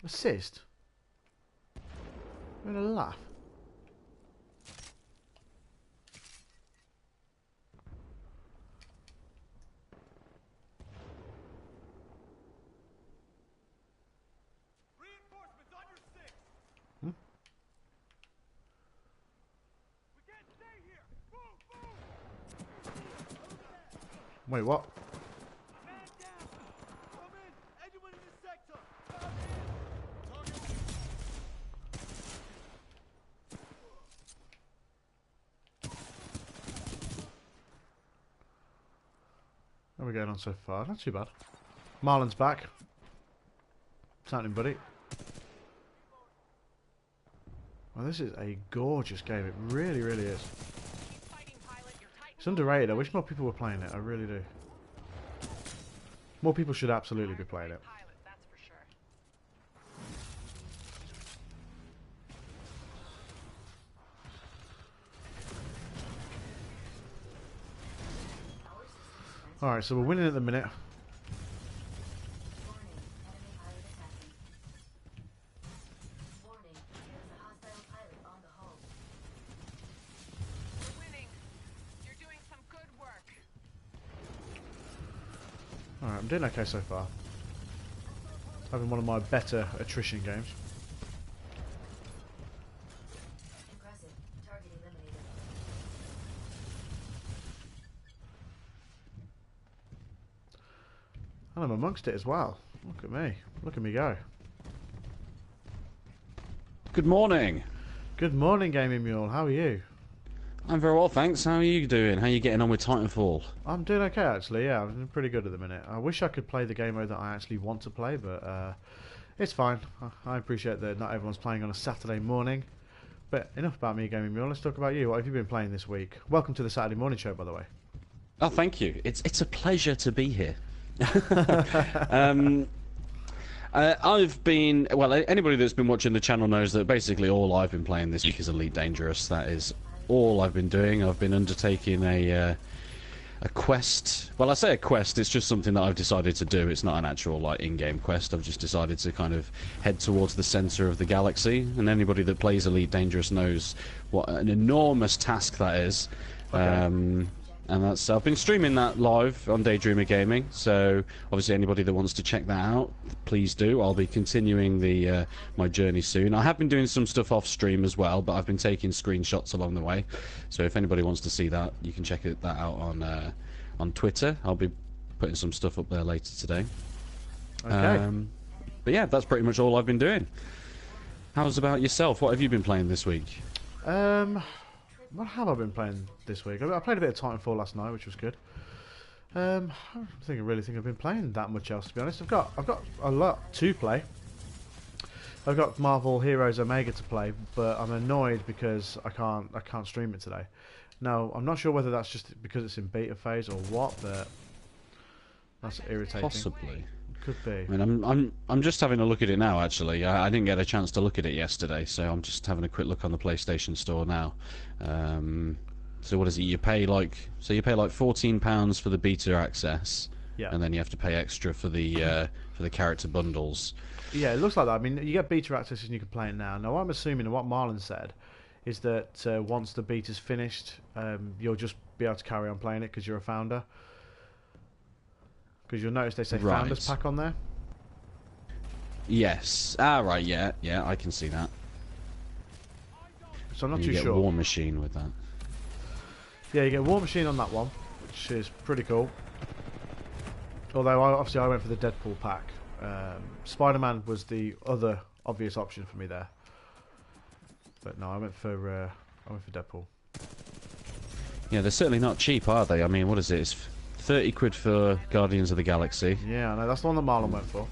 Assist? I'm gonna laugh. Reinforcements on your six. Hmm? We can't stay here. Move, move. Wait, what? Man down. Come in. Anyone in this sector. Come in. Target. How are we going on so far? Not too bad. Marlon's back. What's happening, buddy? Well, this is a gorgeous game. It really, really is. Keep fighting, pilot. Your Titanfall It's underrated. I wish more people were playing it. I really do. More people should absolutely be playing it. pilot, that's for sure. Our systems Alright, so we're winning at the minute. warning, enemy pilot attacking. Warning, there is a hostile pilot on the hull. We're winning. You're doing some good work. Alright, I'm doing okay so far. Having one of my better attrition games. Impressive. Target eliminated. And I'm amongst it as well. Look at me. Look at me go. Good morning. Good morning, Gaming Mule. How are you? I'm very well, thanks. How are you doing? How are you getting on with Titanfall? I'm doing okay, actually. Yeah, I'm doing pretty good at the minute. I wish I could play the game mode that I actually want to play, but it's fine. I appreciate that not everyone's playing on a Saturday morning. But enough about me, Gaming Mule. Let's talk about you. What have you been playing this week? Welcome to the Saturday morning show, by the way. Oh, thank you. It's a pleasure to be here. I've been anybody that's been watching the channel knows that basically all I've been playing this week is Elite Dangerous. That is all I've been doing. I've been undertaking a quest. Well, I say a quest. It's just something that I've decided to do. It's not an actual like in-game quest. I've just decided to kind of head towards the center of the galaxy. And anybody that plays Elite Dangerous knows what an enormous task that is. Okay. And that's I've been streaming that live on DayDreamer Gaming. So obviously anybody that wants to check that out, please do. I'll be continuing the my journey soon. I have been doing some stuff off stream as well, but I've been taking screenshots along the way. So if anybody wants to see that, you can check that out on Twitter. I'll be putting some stuff up there later today. Okay. But yeah, that's pretty much all I've been doing. How's about yourself? What have you been playing this week? What have I been playing this week? I played a bit of Titanfall last night, which was good. I don't really think I've been playing that much else, to be honest. I've got a lot to play. I've got Marvel Heroes Omega to play, but I'm annoyed because I can't stream it today. Now, I'm not sure whether that's just because it's in beta phase or what, but that's irritating. Possibly. Could be. I mean, I'm just having a look at it now. Actually, I didn't get a chance to look at it yesterday, so I'm just having a quick look on the PlayStation Store now. So what is it? You pay like £14 for the beta access, Yeah. and then you have to pay extra for the character bundles. Yeah, it looks like that. I mean, you get beta access and you can play it now. Now, what I'm assuming, and what Marlon said, is that once the beta's finished, you'll just be able to carry on playing it because you're a founder. Because you'll notice they say Right. Founders Pack on there. Yes. Ah, right. Yeah, I can see that. So I'm not You too get sure. War Machine with that. Yeah, you get War Machine on that one, which is pretty cool. Although, obviously, I went for the Deadpool pack. Spider-Man was the other obvious option for me there. But no, I went for Deadpool. Yeah, they're certainly not cheap, are they? I mean, what is it? It's 30 quid for Guardians of the Galaxy. Yeah, I know. That's the one that Marlon went for.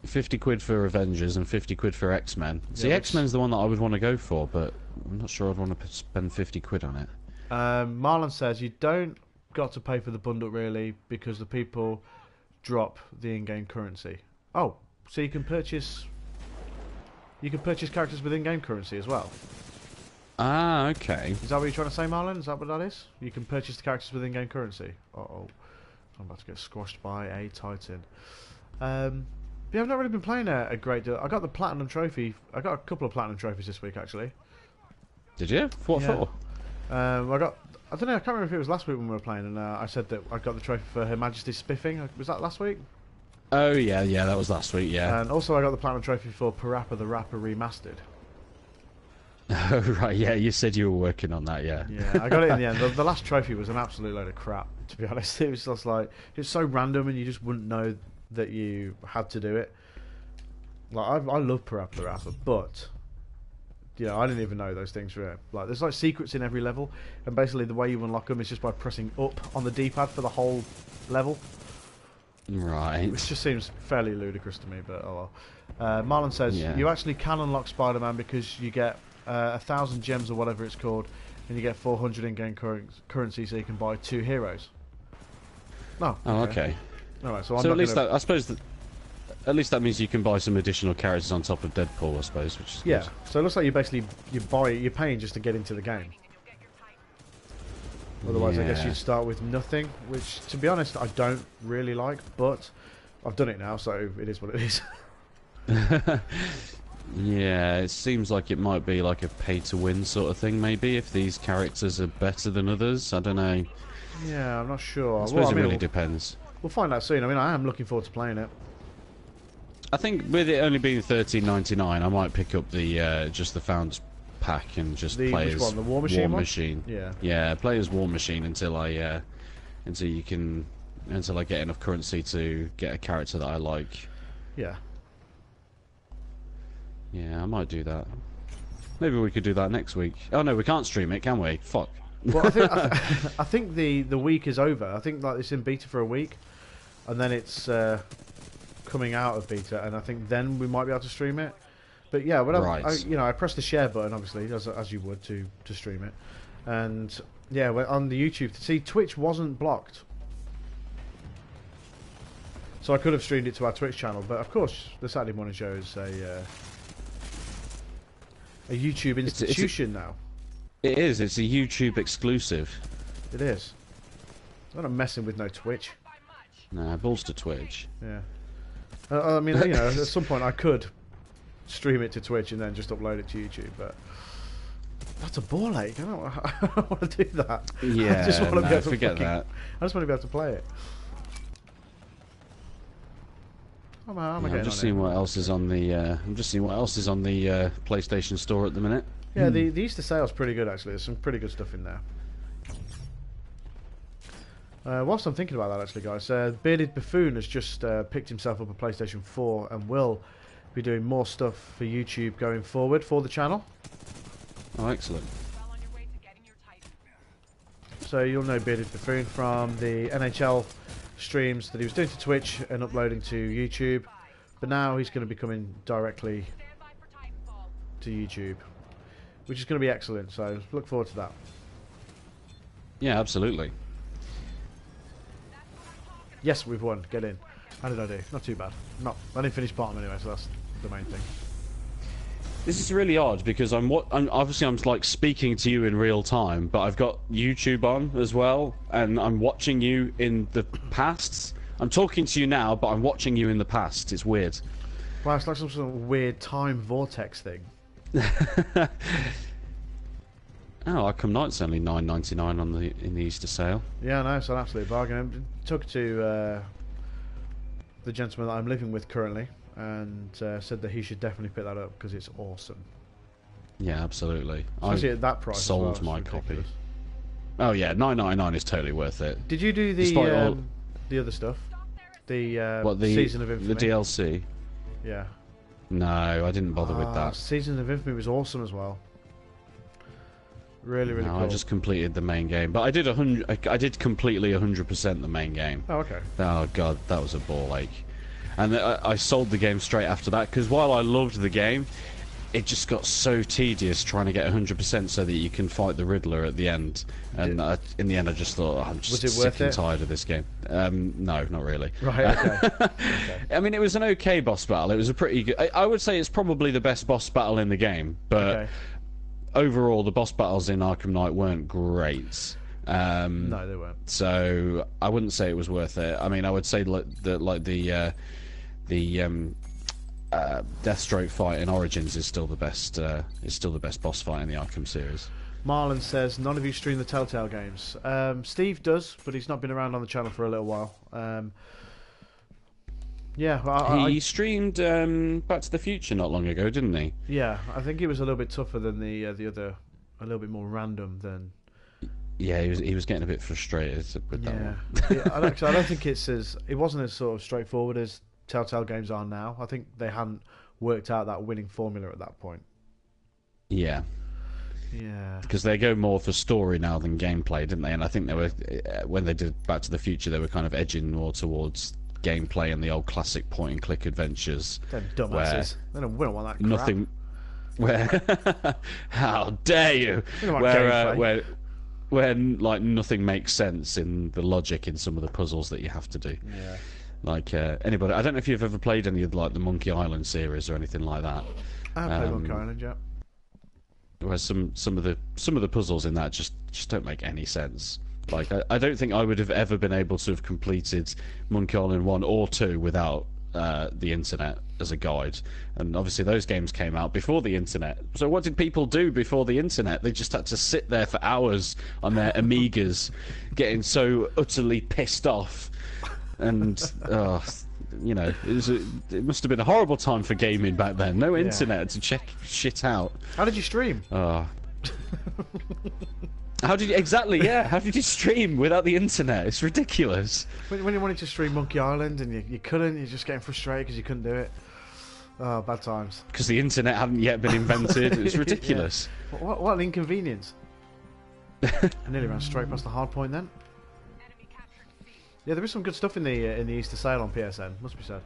50 quid for Avengers and 50 quid for X-Men. See, which- X-Men's the one that I would want to go for, but I'm not sure I'd want to spend 50 quid on it. Marlon says you don't got to pay for the bundle really because the people drop the in-game currency. Oh, so you can purchase characters with in-game currency as well. Ah, okay. Is that what you're trying to say, Marlon? Is that what that is? You can purchase the characters with in-game currency. Uh-oh. I'm about to get squashed by a Titan. Yeah, I've not really been playing a great deal. I got the Platinum Trophy. I got a couple of Platinum Trophies this week, actually. Did you? What Yeah. for? I don't know, I can't remember if it was last week when we were playing, and I said that I got the trophy for Her Majesty's Spiffing. Was that last week? Oh, yeah, that was last week, yeah. And also I got the Platinum Trophy for Parappa the Rapper Remastered. Oh, right, yeah, you said you were working on that, yeah. Yeah, I got it in the end. The last trophy was an absolute load of crap, to be honest. It was just like, it's so random and you just wouldn't know that you had to do it. Like, I love Parappa the Rapper, but, you know, I didn't even know those things were, like, there's like secrets in every level, and basically the way you unlock them is just by pressing up on the D-pad for the whole level. Right. Which just seems fairly ludicrous to me, but oh well. Marlon says, Yeah. you actually can unlock Spider-Man because you get 1,000 gems or whatever it's called, and you get 400 in-game currency, so you can buy 2 heroes. No. Oh, okay. Alright, so I'm So not at least gonna... that, I suppose that, at least that means you can buy some additional characters on top of Deadpool, I suppose, which is Yeah, good. so it looks like you're paying just to get into the game. Otherwise, I guess Yeah. you'd start with nothing, which, to be honest, I don't really like, but I've done it now, so it is what it is. Yeah, it seems like it might be like a pay-to-win sort of thing, maybe, if these characters are better than others. I don't know. Yeah, I'm not sure. I suppose Well, it really we'll, depends. we'll find out soon. I mean, I am looking forward to playing it. I think with it only being $13.99, I might pick up the just the Founders Pack and just play Which as one? The War Machine one? Machine. Yeah. Yeah, play as War Machine until I get enough currency to get a character that I like. Yeah. Yeah, I might do that. Maybe we could do that next week. Oh no, we can't stream it, can we? Fuck. Well, I think the week is over. I think like it's in beta for a week, and then it's coming out of beta, and I think then we might be able to stream it. But yeah, whatever. Right. I pressed the share button, obviously, as you would to stream it, and yeah, we're on the YouTube. See, Twitch wasn't blocked, so I could have streamed it to our Twitch channel. But of course, the Saturday Morning Show is a YouTube institution now. It is. It's a YouTube exclusive. It is. I'm not messing with no Twitch. Nah, balls to Twitch. Yeah. I mean, you know, at some point I could stream it to Twitch and then just upload it to YouTube, but that's a ball ache. I don't want to do that. Yeah, I just want to be able to forget that. I just want to be able to play it. I'm just seeing what else is on the. I'm just seeing what else is on the PlayStation Store at the minute. Yeah, the Easter sale's pretty good actually. There's some pretty good stuff in there. Whilst I'm thinking about that actually, guys, Bearded Buffoon has just picked himself up a PlayStation 4 and will be doing more stuff for YouTube going forward for the channel. Oh, excellent. Well on your way to getting your Titan. So you'll know Bearded Buffoon from the NHL streams that he was doing to Twitch and uploading to YouTube, but now he's going to be coming directly Stand by for Titanfall. to YouTube, which is going to be excellent, so look forward to that. Yeah, absolutely. Yes, we've won. Get in. How did I do? Not too bad. No, I didn't finish bottom anyway, so that's the main thing. This is really odd because I'm obviously like speaking to you in real time, but I've got YouTube on as well, and I'm watching you in the past. I'm talking to you now, but I'm watching you in the past. It's weird. Wow, it's like some sort of weird time vortex thing. Oh, Arkham Knight's only $9.99 in the Easter sale. Yeah, no, it's an absolute bargain. I took to the gentleman that I'm living with currently, and said that he should definitely pick that up because it's awesome. Yeah, absolutely. Especially at that price. Sold as well, my it's copy. ridiculous. Oh yeah, $9.99 is totally worth it. Did you do Despite all- the other stuff? The What Season of Infamy? the DLC? Yeah. No, I didn't bother with that. Season of Infamy was awesome as well. Really, really No, cool. I just completed the main game, but I did I did completely 100% the main game. Oh, okay. Oh god, that was a ball ache. And I sold the game straight after that because while I loved the game, it just got so tedious trying to get 100% so that you can fight the Riddler at the end. And in the end, I just thought, I'm just Was it worth sick and it? tired of this game. No, not really. Right, okay. I mean, it was an okay boss battle. It was a pretty good. I would say it's probably the best boss battle in the game, but. Okay. overall, the boss battles in Arkham Knight weren't great. No, they weren't. So I wouldn't say it was worth it. I mean, I would say the Deathstroke fight in Origins is still the best. Is still the best boss fight in the Arkham series. Marlon says none of you stream the Telltale games. Steve does, but he's not been around on the channel for a little while. Yeah, he streamed Back to the Future not long ago, didn't he? Yeah, I think it was a little bit tougher than the other, a little bit more random than. Yeah, he was getting a bit frustrated with that one. Yeah, I don't think it wasn't as sort of straightforward as Telltale games are now. I think they hadn't worked out that winning formula at that point. Yeah. Yeah. Because they go more for story now than gameplay, didn't they? And I think they were, when they did Back to the Future, they were kind of edging more towards gameplay and the old classic point-and-click adventures. They're dumbasses. We don't want that crap. Nothing. Where? How dare you? We don't want gameplay. Where like nothing makes sense in the logic in some of the puzzles that you have to do. Yeah. Like anybody, I don't know if you've ever played any of like the Monkey Island series or anything like that. I have played Monkey Island, yeah. Where some of the puzzles in that just don't make any sense. Like I don't think I would have ever been able to have completed Monkey Island 1 or 2 without the internet as a guide. And obviously those games came out before the internet. So what did people do before the internet? They just had to sit there for hours on their Amigas getting so utterly pissed off. And you know, it must have been a horrible time for gaming back then. No internet to check shit out. How did you stream? How did you exactly? Yeah, how did you stream without the internet? It's ridiculous. When you wanted to stream Monkey Island and you couldn't, you're just getting frustrated because you couldn't do it. Oh, bad times. Because the internet hadn't yet been invented. It's ridiculous. Yeah. What an inconvenience. I nearly ran straight past the hard point then. Yeah, there is some good stuff in the Easter sale on PSN, must be said.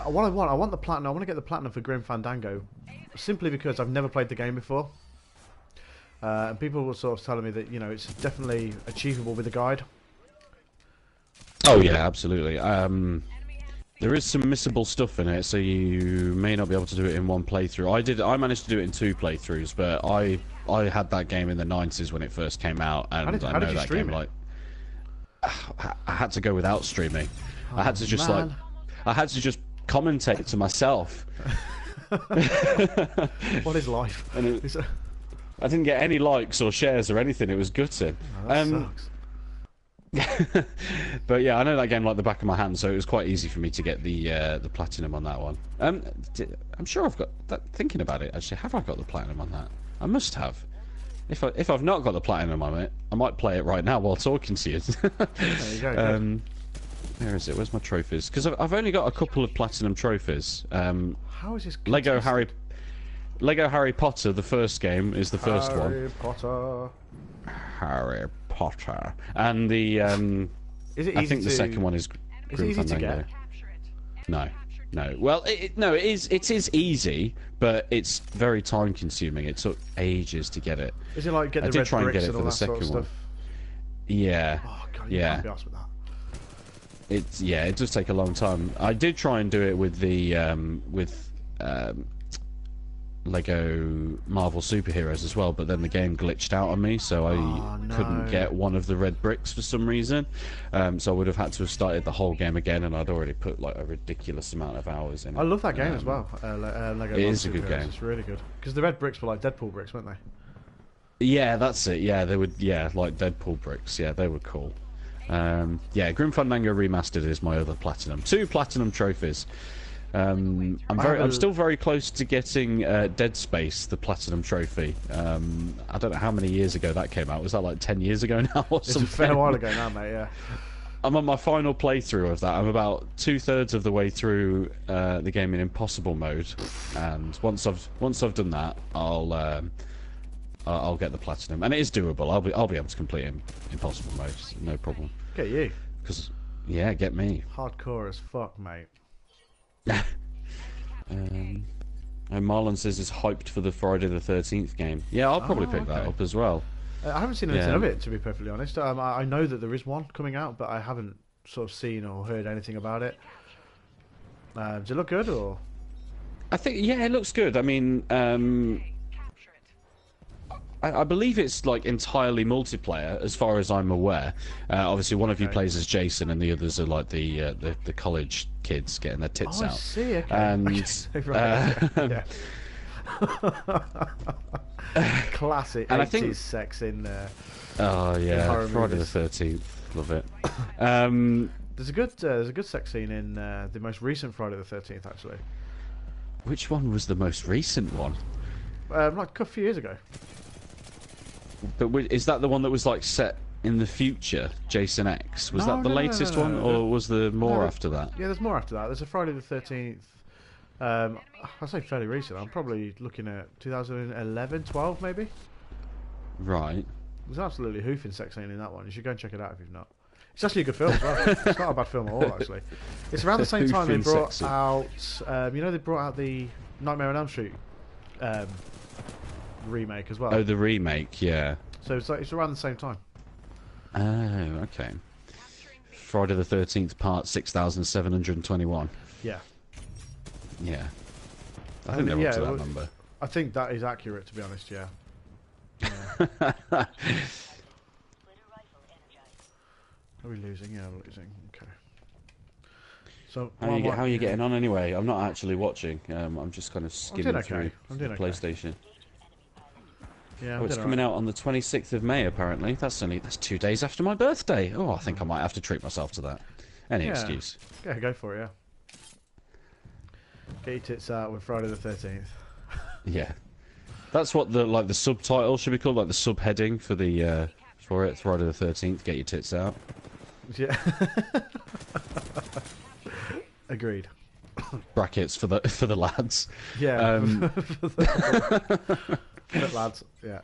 What I want the platinum. I want to get the platinum for Grim Fandango, simply because I've never played the game before. And people were sort of telling me that, you know, it's definitely achievable with the guide. Oh yeah, absolutely. There is some missable stuff in it, so you may not be able to do it in one playthrough. I managed to do it in 2 playthroughs, but I had that game in the 90s when it first came out, and how did you stream it? Like I had to go without streaming. Oh, I had to just man. I had to just commentate to myself. What is life? And I didn't get any likes or shares or anything. It was gutting. Oh, that sucks. But yeah, I know that game like the back of my hand, so it was quite easy for me to get the platinum on that one. I'm sure I've got that. Thinking about it, actually, have I got the platinum on that? I must have. If I've not got the platinum on it, I might play it right now while talking to you. There you go. Where is it? Where's my trophies? Because I've only got a couple of platinum trophies. How is this? Lego Harry Potter, the first game, is the first one. Harry Potter. And the Is it I easy think the second one is Is Grim it easy to Fandango. get? No. Well, it is easy, but it's very time consuming. It took ages to get it. Is it like get I the did red try and bricks get it and for all the that sort of second one. stuff? Yeah. Oh god, you Yeah. can't be arsed with that. It does take a long time. I did try and do it with the Lego Marvel superheroes as well, but then the game glitched out on me, so I couldn't get one of the red bricks for some reason. So I would have had to have started the whole game again, and I'd already put like a ridiculous amount of hours in it. I love that game as well. Lego it is a good Superheroes. game. It's really good because the red bricks were like Deadpool bricks, weren't they? Yeah, that's it. Yeah, they would. Yeah, like Deadpool bricks. Yeah, they were cool. Yeah, Grim Fandango Remastered is my other platinum. 2 platinum trophies. I'm still very close to getting Dead Space, the platinum trophy. I don't know how many years ago that came out. Was that like 10 years ago now or It's something? a fair while ago now, mate. Yeah. I'm on my final playthrough of that. I'm about 2/3 of the way through the game in impossible mode, and once I've done that, I'll get the platinum, and it is doable. I'll be able to complete it in impossible mode, no problem. Get you. Because yeah, get me. Hardcore as fuck, mate. And Marlon says he's hyped for the Friday the 13th game. Yeah, I'll probably pick that up as well. I haven't seen anything of it, to be perfectly honest. I know that there is one coming out, but I haven't sort of seen or heard anything about it. Does it look good, or? I think, yeah, it looks good. I mean, I believe it's like entirely multiplayer, as far as I'm aware. Obviously, one of you plays as Jason, and the others are like the college kids getting their tits Oh, I out. see. Okay. And Right. Yeah. Classic And I 80s think- sex in there. oh yeah, horror Friday movies. the 13th, love it. There's a good sex scene in the most recent Friday the 13th, actually. Which one was the most recent one? Like a few years ago. But is that the one that was like set in the future, Jason X? Was No, that the no, no, latest no, one, no. or was there more No, after that? Yeah, there's more after that. There's a Friday the 13th. I say fairly recent. I'm probably looking at 2011, 12 maybe. Right. There's absolutely hoofing sex scene in that one. You should go and check it out if you've not. It's actually a good film as well. It's not a bad film at all, actually. It's around the same time they Hoofing brought sex scene. out. They brought out the Nightmare on Elm Street remake as well. Oh, the remake, yeah. So it's around the same time. Oh, okay. Friday the 13th, part 6,721. Yeah. Yeah. I think they're up to that well, number. I think that is accurate, to be honest. Yeah. Are we losing? Yeah, we're losing. Okay. So How are you getting on anyway? I'm not actually watching. I'm just kind of skimming okay. through I'm doing the okay. PlayStation. Yeah, Oh, it's coming out on the 26th of May, apparently. That's 2 days after my birthday. Oh, I think I might have to treat myself to that. Any Yeah. excuse. Yeah, go for it. Yeah. Get your tits out with Friday the 13th. Yeah. That's what the subtitle should be called, like the subheading for the for it. Friday the 13th. Get your tits out. Yeah. Agreed. Brackets for the lads. Yeah. But lads, yeah.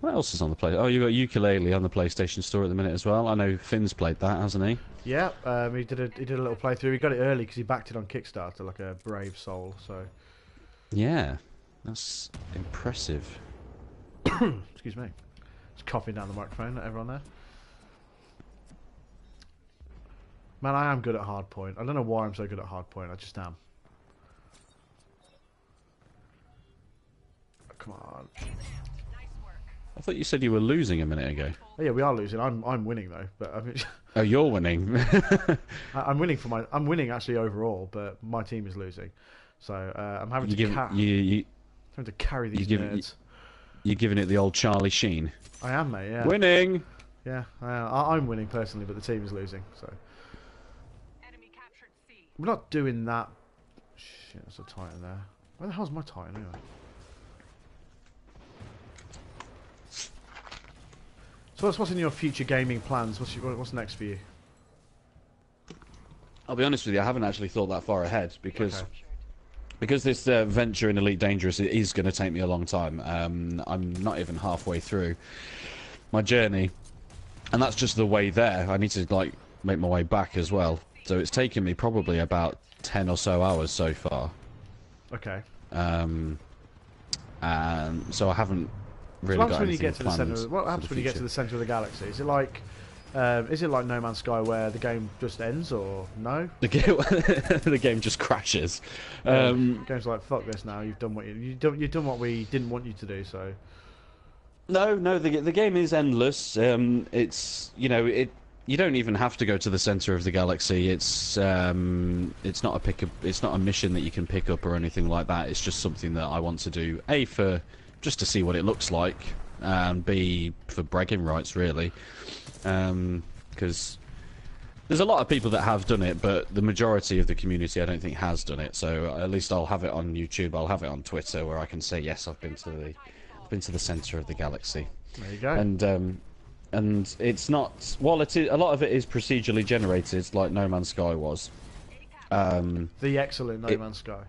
What else is on the play? Oh, you got Ukulele on the PlayStation Store at the minute as well. I know Finn's played that, hasn't he? Yeah, he did a little playthrough. He got it early because he backed it on Kickstarter like a brave soul. So, Yeah, that's impressive. excuse me, just coughing down the microphone. Let everyone there. Man, I am good at hardpoint. I don't know why I'm so good at hardpoint. I just am. Come on. I thought you said you were losing a minute ago. Oh, yeah, we are losing. I'm winning though, but I mean, Oh, you're winning. I'm winning I'm winning actually overall, but my team is losing. So I'm having you having to carry these nerds. You're giving it the old Charlie Sheen. I am, mate. Yeah. Winning. Yeah, I'm winning personally, but the team is losing. So Enemy captured C. we're not doing that. Shit, that's a Titan there. Where the hell's my Titan anyway? So what's in your future gaming plans? What's next for you? I'll be honest with you, I haven't actually thought that far ahead because Okay. because this venture in Elite Dangerous is going to take me a long time. I'm not even halfway through my journey, and that's just the way there. I need to like make my way back as well. So it's taken me probably about 10 or so hours so far. Okay. And so I haven't really So what got happens when you anything get to the planned center? What for happens the when you get to future. the center of the galaxy? Is it like No Man's Sky where the game just ends, or no? The game just crashes. Game's like, fuck this now. You've done what we didn't want you to do. So No, the game is endless. It's you don't even have to go to the center of the galaxy. It's not a it's not a mission that you can pick up or anything like that. It's just something that I want to do. A, for just to see what it looks like, and B, for bragging rights really, because there's a lot of people that have done it, but the majority of the community I don't think has done it. So at least I'll have it on YouTube. I'll have it on Twitter where I can say yes, I've been to the center of the galaxy. there you go. And it's not, while it is, a lot of it is procedurally generated, like No Man's Sky was. The excellent No Man's Sky.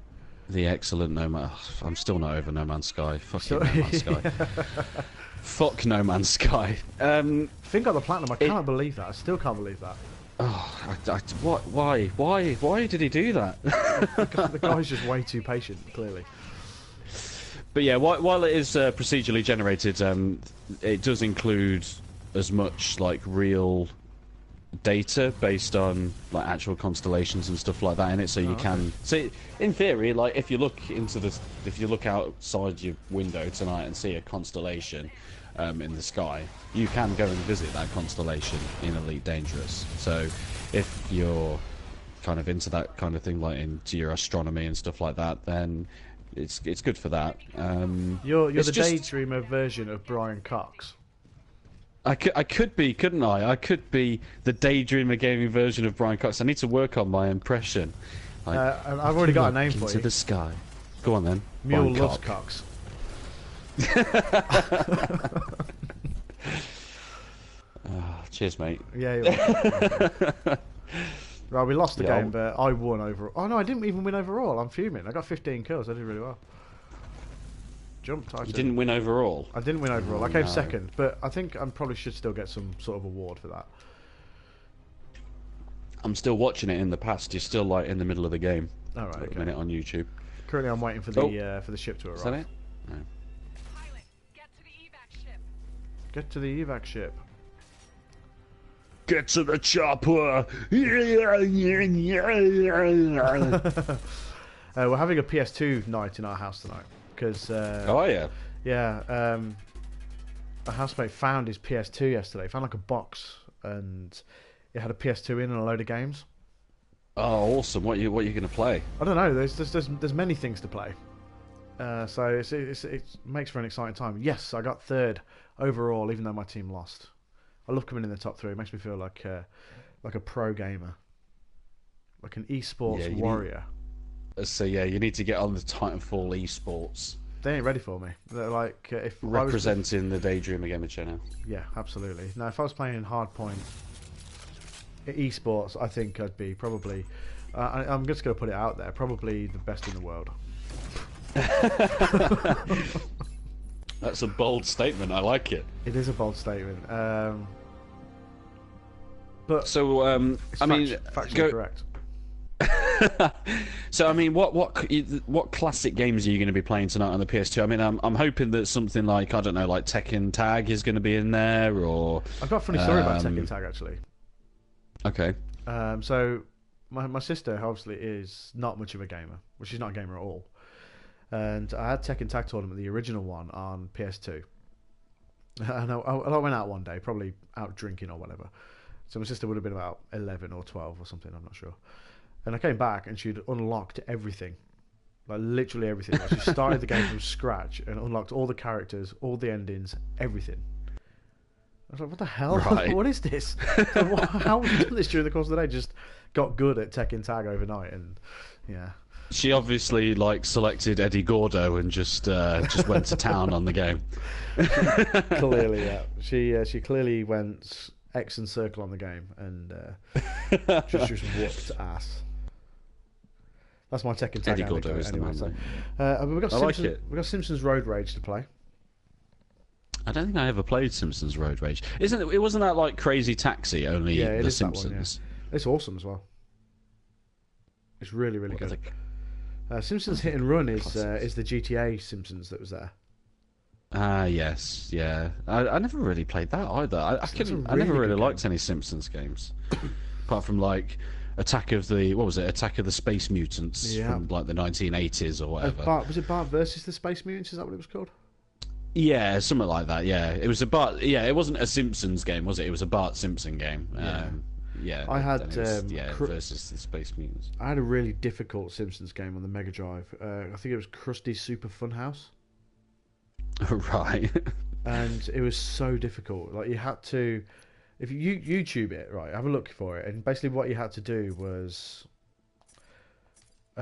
The excellent No Man's... I'm still not over No Man's Sky. Fuck you, No Man's Sky. Fuck No Man's Sky. Finn got the platinum. I cannot believe that. I still can't believe that. What? Why did he do that? The guy's just way too patient, clearly. But yeah, while it is procedurally generated, it does include as much like real data based on like actual constellations and stuff like that in it, so you can. So in theory, like if you look outside your window tonight and see a constellation in the sky, you can go and visit that constellation in Elite Dangerous. So if you're kind of into that kind of thing, like into your astronomy and stuff like that, then it's good for that. You're the just... DayDreamer version of Brian Cox. I could be, couldn't I? I could be the DayDreamer gaming version of Brian Cox. I need to work on my impression. And I've already got a name for you. Into the sky. Go on then. Mule Brian loves Cox. Cheers, mate. Yeah. You're right, we lost the Yeah, game, but I won overall. Oh no, I didn't even win overall. I'm fuming. I got 15 kills. I did really well. Jumped. You didn't win overall? I didn't win overall. I came second, but I think I probably should still get some sort of award for that. I'm still watching it in the past. You're still like in the middle of the game. All right, At okay. the minute on YouTube. Currently, I'm waiting for the ship to arrive. Is that it? No. Pilot, get to the evac ship. Get to the evac ship. Get to the chopper! We're having a PS2 night in our house tonight because. Oh yeah. Yeah. A housemate found his PS2 yesterday. Found like a box and it had a PS2 in and a load of games. Oh, awesome! What you going to play? I don't know. There's many things to play. So it makes for an exciting time. Yes, I got third overall, even though my team lost. I love coming in the top 3. It makes me feel like a pro gamer, like an esports warrior. So yeah, you need to get on the Titanfall esports. They ain't ready for me. They're like if Representing the DayDreamer Gamer channel. Yeah, absolutely. Now, if I was playing Hardpoint esports, I think I'd be probably. I'm just going to put it out there. Probably the best in the world. That's a bold statement. I like it. It is a bold statement. But so it's I mean, factually correct. So I mean, what classic games are you going to be playing tonight on the PS2? I mean, I'm hoping that something like, I don't know, like Tekken Tag is going to be in there, or I've got a funny story about Tekken Tag actually. Okay. So my sister obviously is not much of a gamer. Well, she's not a gamer at all. And I had Tekken Tag Tournament, the original one, on PS2. And I went out one day, probably out drinking or whatever. So my sister would have been about 11 or 12 or something, I'm not sure. And I came back and she'd unlocked everything. Like literally everything. Like, she started the game from scratch and unlocked all the characters, all the endings, everything. I was like, what the hell? Right. What is this? So how have you done this during the course of the day? Just got good at Tekken Tag overnight and yeah. She obviously like selected Eddie Gordo and just went to town on the game. Clearly, yeah. She clearly went X and circle on the game and just whooped ass. That's my Tekken Tag Eddie Gordo is anyway. the man. We've got I like it. We've got Simpsons Road Rage to play. I don't think I ever played Simpsons Road Rage. Wasn't that like Crazy Taxi? Only Yeah, it the is that one, Simpsons. yeah. It's awesome as well. It's really, really good. Simpsons Hit and Run is the GTA Simpsons that was there. Ah, yes, yeah. I never really played that either. I never really liked any Simpsons games, apart from like Attack of the Space Mutants from like the 1980s or whatever. Was it Bart versus the Space Mutants? Is that what it was called? Yeah, something like that. Yeah, it was a Bart. Yeah, it wasn't a Simpsons game, was it? It was a Bart Simpson game. Yeah, I had versus the Space Mutants. I had a really difficult Simpsons game on the Mega Drive. I think it was Krusty's Super Funhouse. Right. And it was so difficult. Like you had to, if you YouTube it, right, have a look for it. And basically, what you had to do was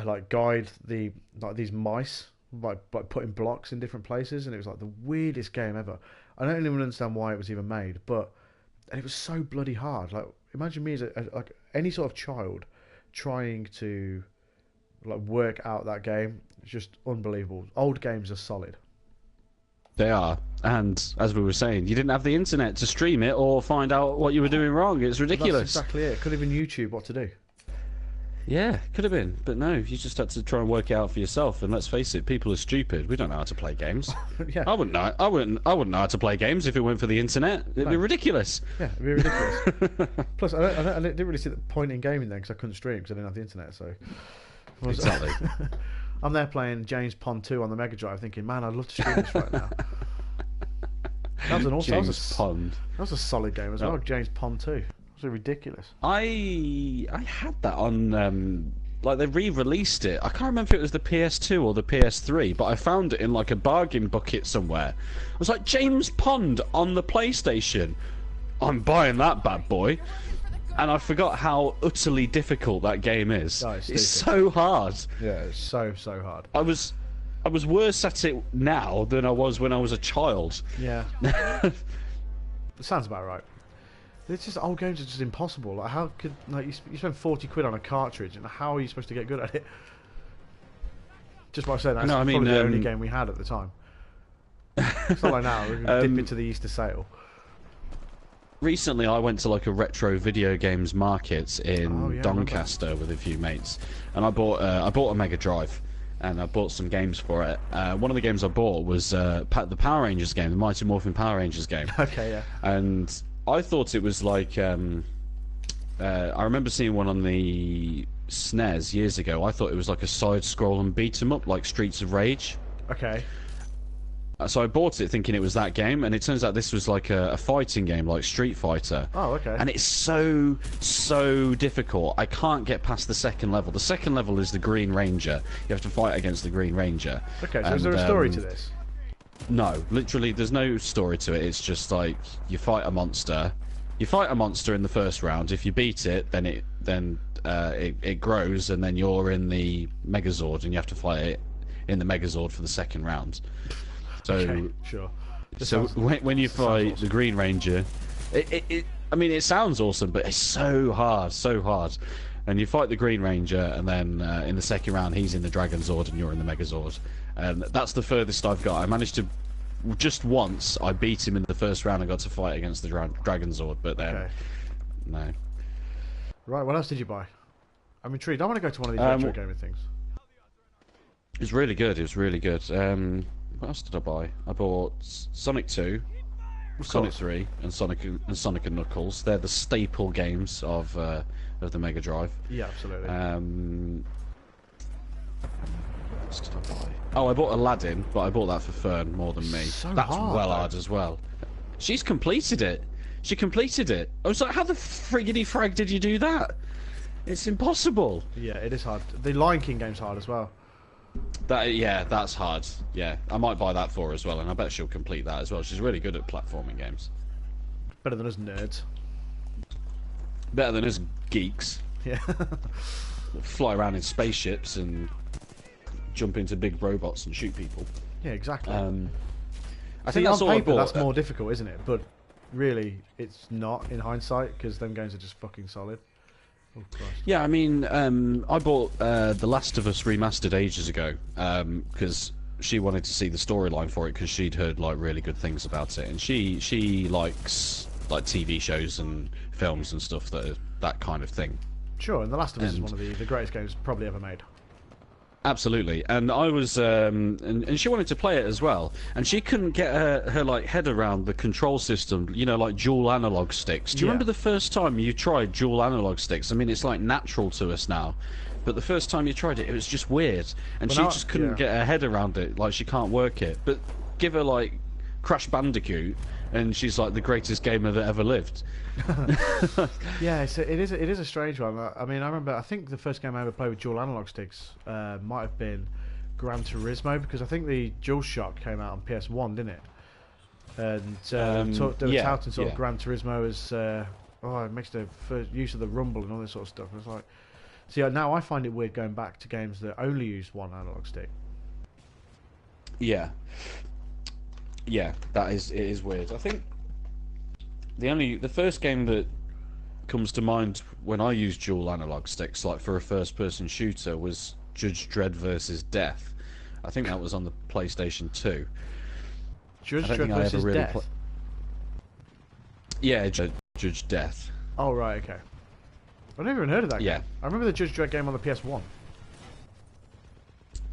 like guide these mice by putting blocks in different places, and it was like the weirdest game ever. I don't even understand why it was even made, but it was so bloody hard. Like imagine me as like any sort of child trying to like work out that game. It's just unbelievable. Old games are solid. They are, and as we were saying, you didn't have the internet to stream it or find out what you were doing wrong. It's ridiculous. That's exactly it. Couldn't even YouTube what to do. Yeah, could have been, but no. You just had to try and work it out for yourself. And let's face it, people are stupid. We don't know how to play games. Yeah. I wouldn't know. I wouldn't know how to play games if it weren't for the internet. It'd be ridiculous. Yeah, it'd be ridiculous. Plus, I didn't really see the point in gaming then because I couldn't stream because I didn't have the internet. So Exactly. I'm there playing James Pond 2 on the Mega Drive, thinking, man, I'd love to stream this right now. That was an awesome. James Pond. That was a solid game as well. James Pond 2. It was ridiculous. I had that on like they re-released it. I can't remember if it was the PS2 or the PS3, but I found it in like a bargain bucket somewhere. It was like James Pond on the PlayStation. I'm buying that bad boy. And I forgot how utterly difficult that game is. Oh, it's so hard. Yeah, it's so hard. I was worse at it now than I was when I was a child. Yeah. It sounds about right. It's just old games are just impossible. Like, how could you spend 40 quid on a cartridge, and how are you supposed to get good at it? Just by saying that's probably the only game we had at the time. It's not like now we're going to dip into the Easter sale. Recently, I went to like a retro video games market in Doncaster with a few mates, and I bought a Mega Drive, and I bought some games for it. One of the games I bought was the Power Rangers game, the Mighty Morphin Power Rangers game. Okay, yeah. And I thought it was like I remember seeing one on the SNES years ago. I thought it was like a side-scroll and beat 'em up, like Streets of Rage. Okay. So I bought it thinking it was that game, and it turns out this was like a fighting game, like Street Fighter. Oh, okay. And it's so difficult. I can't get past the second level. The second level is the Green Ranger. You have to fight against the Green Ranger. Okay, so is there a story to this? No, literally, there's no story to it. It's just like you fight a monster. You fight a monster in the first round. If you beat it, then it grows, and then you're in the Megazord, and you have to fight it in the Megazord for the second round. So, okay, sure. When you fight the Green Ranger, I mean, it sounds awesome, but it's so hard. And you fight the Green Ranger, and then in the second round, he's in the Dragon Zord, and you're in the Megazord. And that's the furthest I've got. I managed to, just once, I beat him in the first round and got to fight against the Dragon Zord, but then, no. Right, what else did you buy? I'm intrigued. I want to go to one of these retro gaming things. It was really good. What else did I buy? I bought Sonic 2, Sonic 3, and Sonic and Knuckles. They're the staple games of the Mega Drive. Yeah, absolutely. What else did I buy? Oh, I bought Aladdin, but I bought that for Fern more than me. That's hard as well. She's completed it. She completed it. I was like, how the friggity frag did you do that? It's impossible. Yeah, it is hard. The Lion King game's hard as well. That's hard. Yeah, I might buy that for her as well, and I bet she'll complete that as well. She's really good at platforming games. Better than us nerds. Better than us geeks. Yeah. Fly around in spaceships and jump into big robots and shoot people. Yeah, exactly. I think that's all I bought. That's more difficult, isn't it? But really, it's not in hindsight because them games are just fucking solid. Oh, yeah, I mean, I bought The Last of Us Remastered ages ago because she wanted to see the storyline for it because she'd heard like really good things about it, and she likes like TV shows and films and stuff that kind of thing. Sure, and The Last of Us is one of the greatest games probably ever made. Absolutely, and I was, and she wanted to play it as well, and she couldn't get her like head around the control system. You know, like dual analog sticks. Do you remember the first time you tried dual analog sticks? I mean, it's like natural to us now, but the first time you tried it, it was just weird, and she just couldn't get her head around it. Like she can't work it. But give her like Crash Bandicoot, and she's like the greatest gamer that ever lived. Yeah, it is a strange one. I mean, I think the first game I ever played with dual analog sticks might have been Gran Turismo, because I think the DualShock came out on PS1, didn't it? And they were touting sort of Gran Turismo as it makes the first use of the rumble and all this sort of stuff. It's like, see, now I find it weird going back to games that only use one analog stick. Yeah, it is weird. I think the first game that comes to mind when I use dual analog sticks, like for a first-person shooter, was Judge Dredd versus Death. I think that was on the PlayStation 2. Judge Dredd versus Death? Yeah, Judge Death. Oh, right, okay. I've never even heard of that Yeah. game. I remember the Judge Dredd game on the PS1.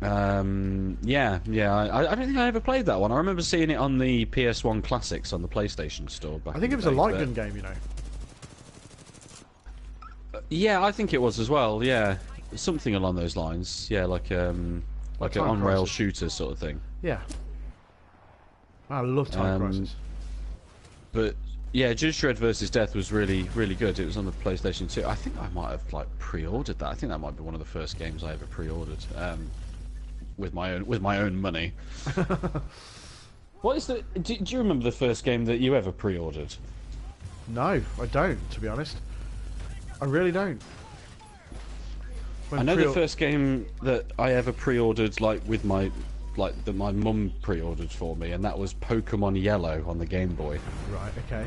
Yeah. I don't think I ever played that one. I remember seeing it on the PS1 Classics on the PlayStation Store back I think in it was the a day, light but- gun game, you know. Yeah, I think it was as well. Yeah, something along those lines. Yeah, like an Time on-rail Crisis. shooter sort of thing. Yeah. I love Time Crisis. But yeah, Judge Dredd versus Death was really, really good. It was on the PlayStation 2. I think I might have like pre-ordered that. I think that might be one of the first games I ever pre-ordered with my own money. What is the? Do you remember the first game that you ever pre-ordered? No, I don't, to be honest. I really don't. When I know pre- the first game that I ever pre-ordered, like with my, like that my mum pre-ordered for me, and that was Pokemon Yellow on the Game Boy. Right, okay.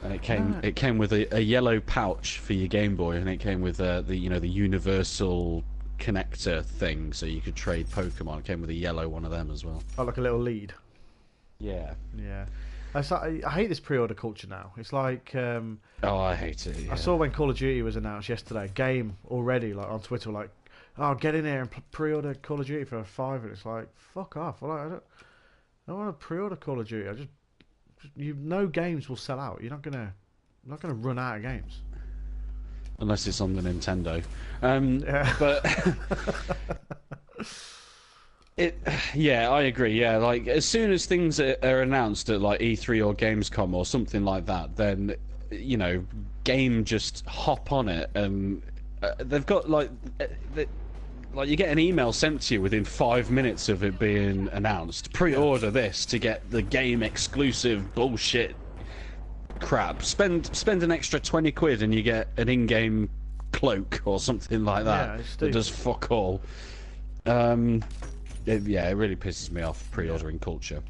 And it came with a yellow pouch for your Game Boy, and it came with the the universal connector thing, so you could trade Pokemon. It came with a yellow one of them as well. Oh, like a little lead. Yeah. Yeah. I hate this pre-order culture now. It's like Oh, I hate it. Yeah. I saw when Call of Duty was announced yesterday. Game already like on Twitter like, oh, get in here and pre-order Call of Duty for $5, and it's like, fuck off. Well, I don't want to pre-order Call of Duty. I just games will sell out. You're not gonna run out of games. Unless it's on the Nintendo. Yeah. But yeah, I agree. Yeah, like as soon as things are announced at like E3 or Gamescom or something like that, then Game just hop on it, and they've got like you get an email sent to you within 5 minutes of it being announced. Pre-order this to get the Game exclusive bullshit crap. Spend an extra 20 quid and you get an in-game cloak or something like that. Yeah, it's that stupid. does fuck all. It really pisses me off, pre-ordering culture.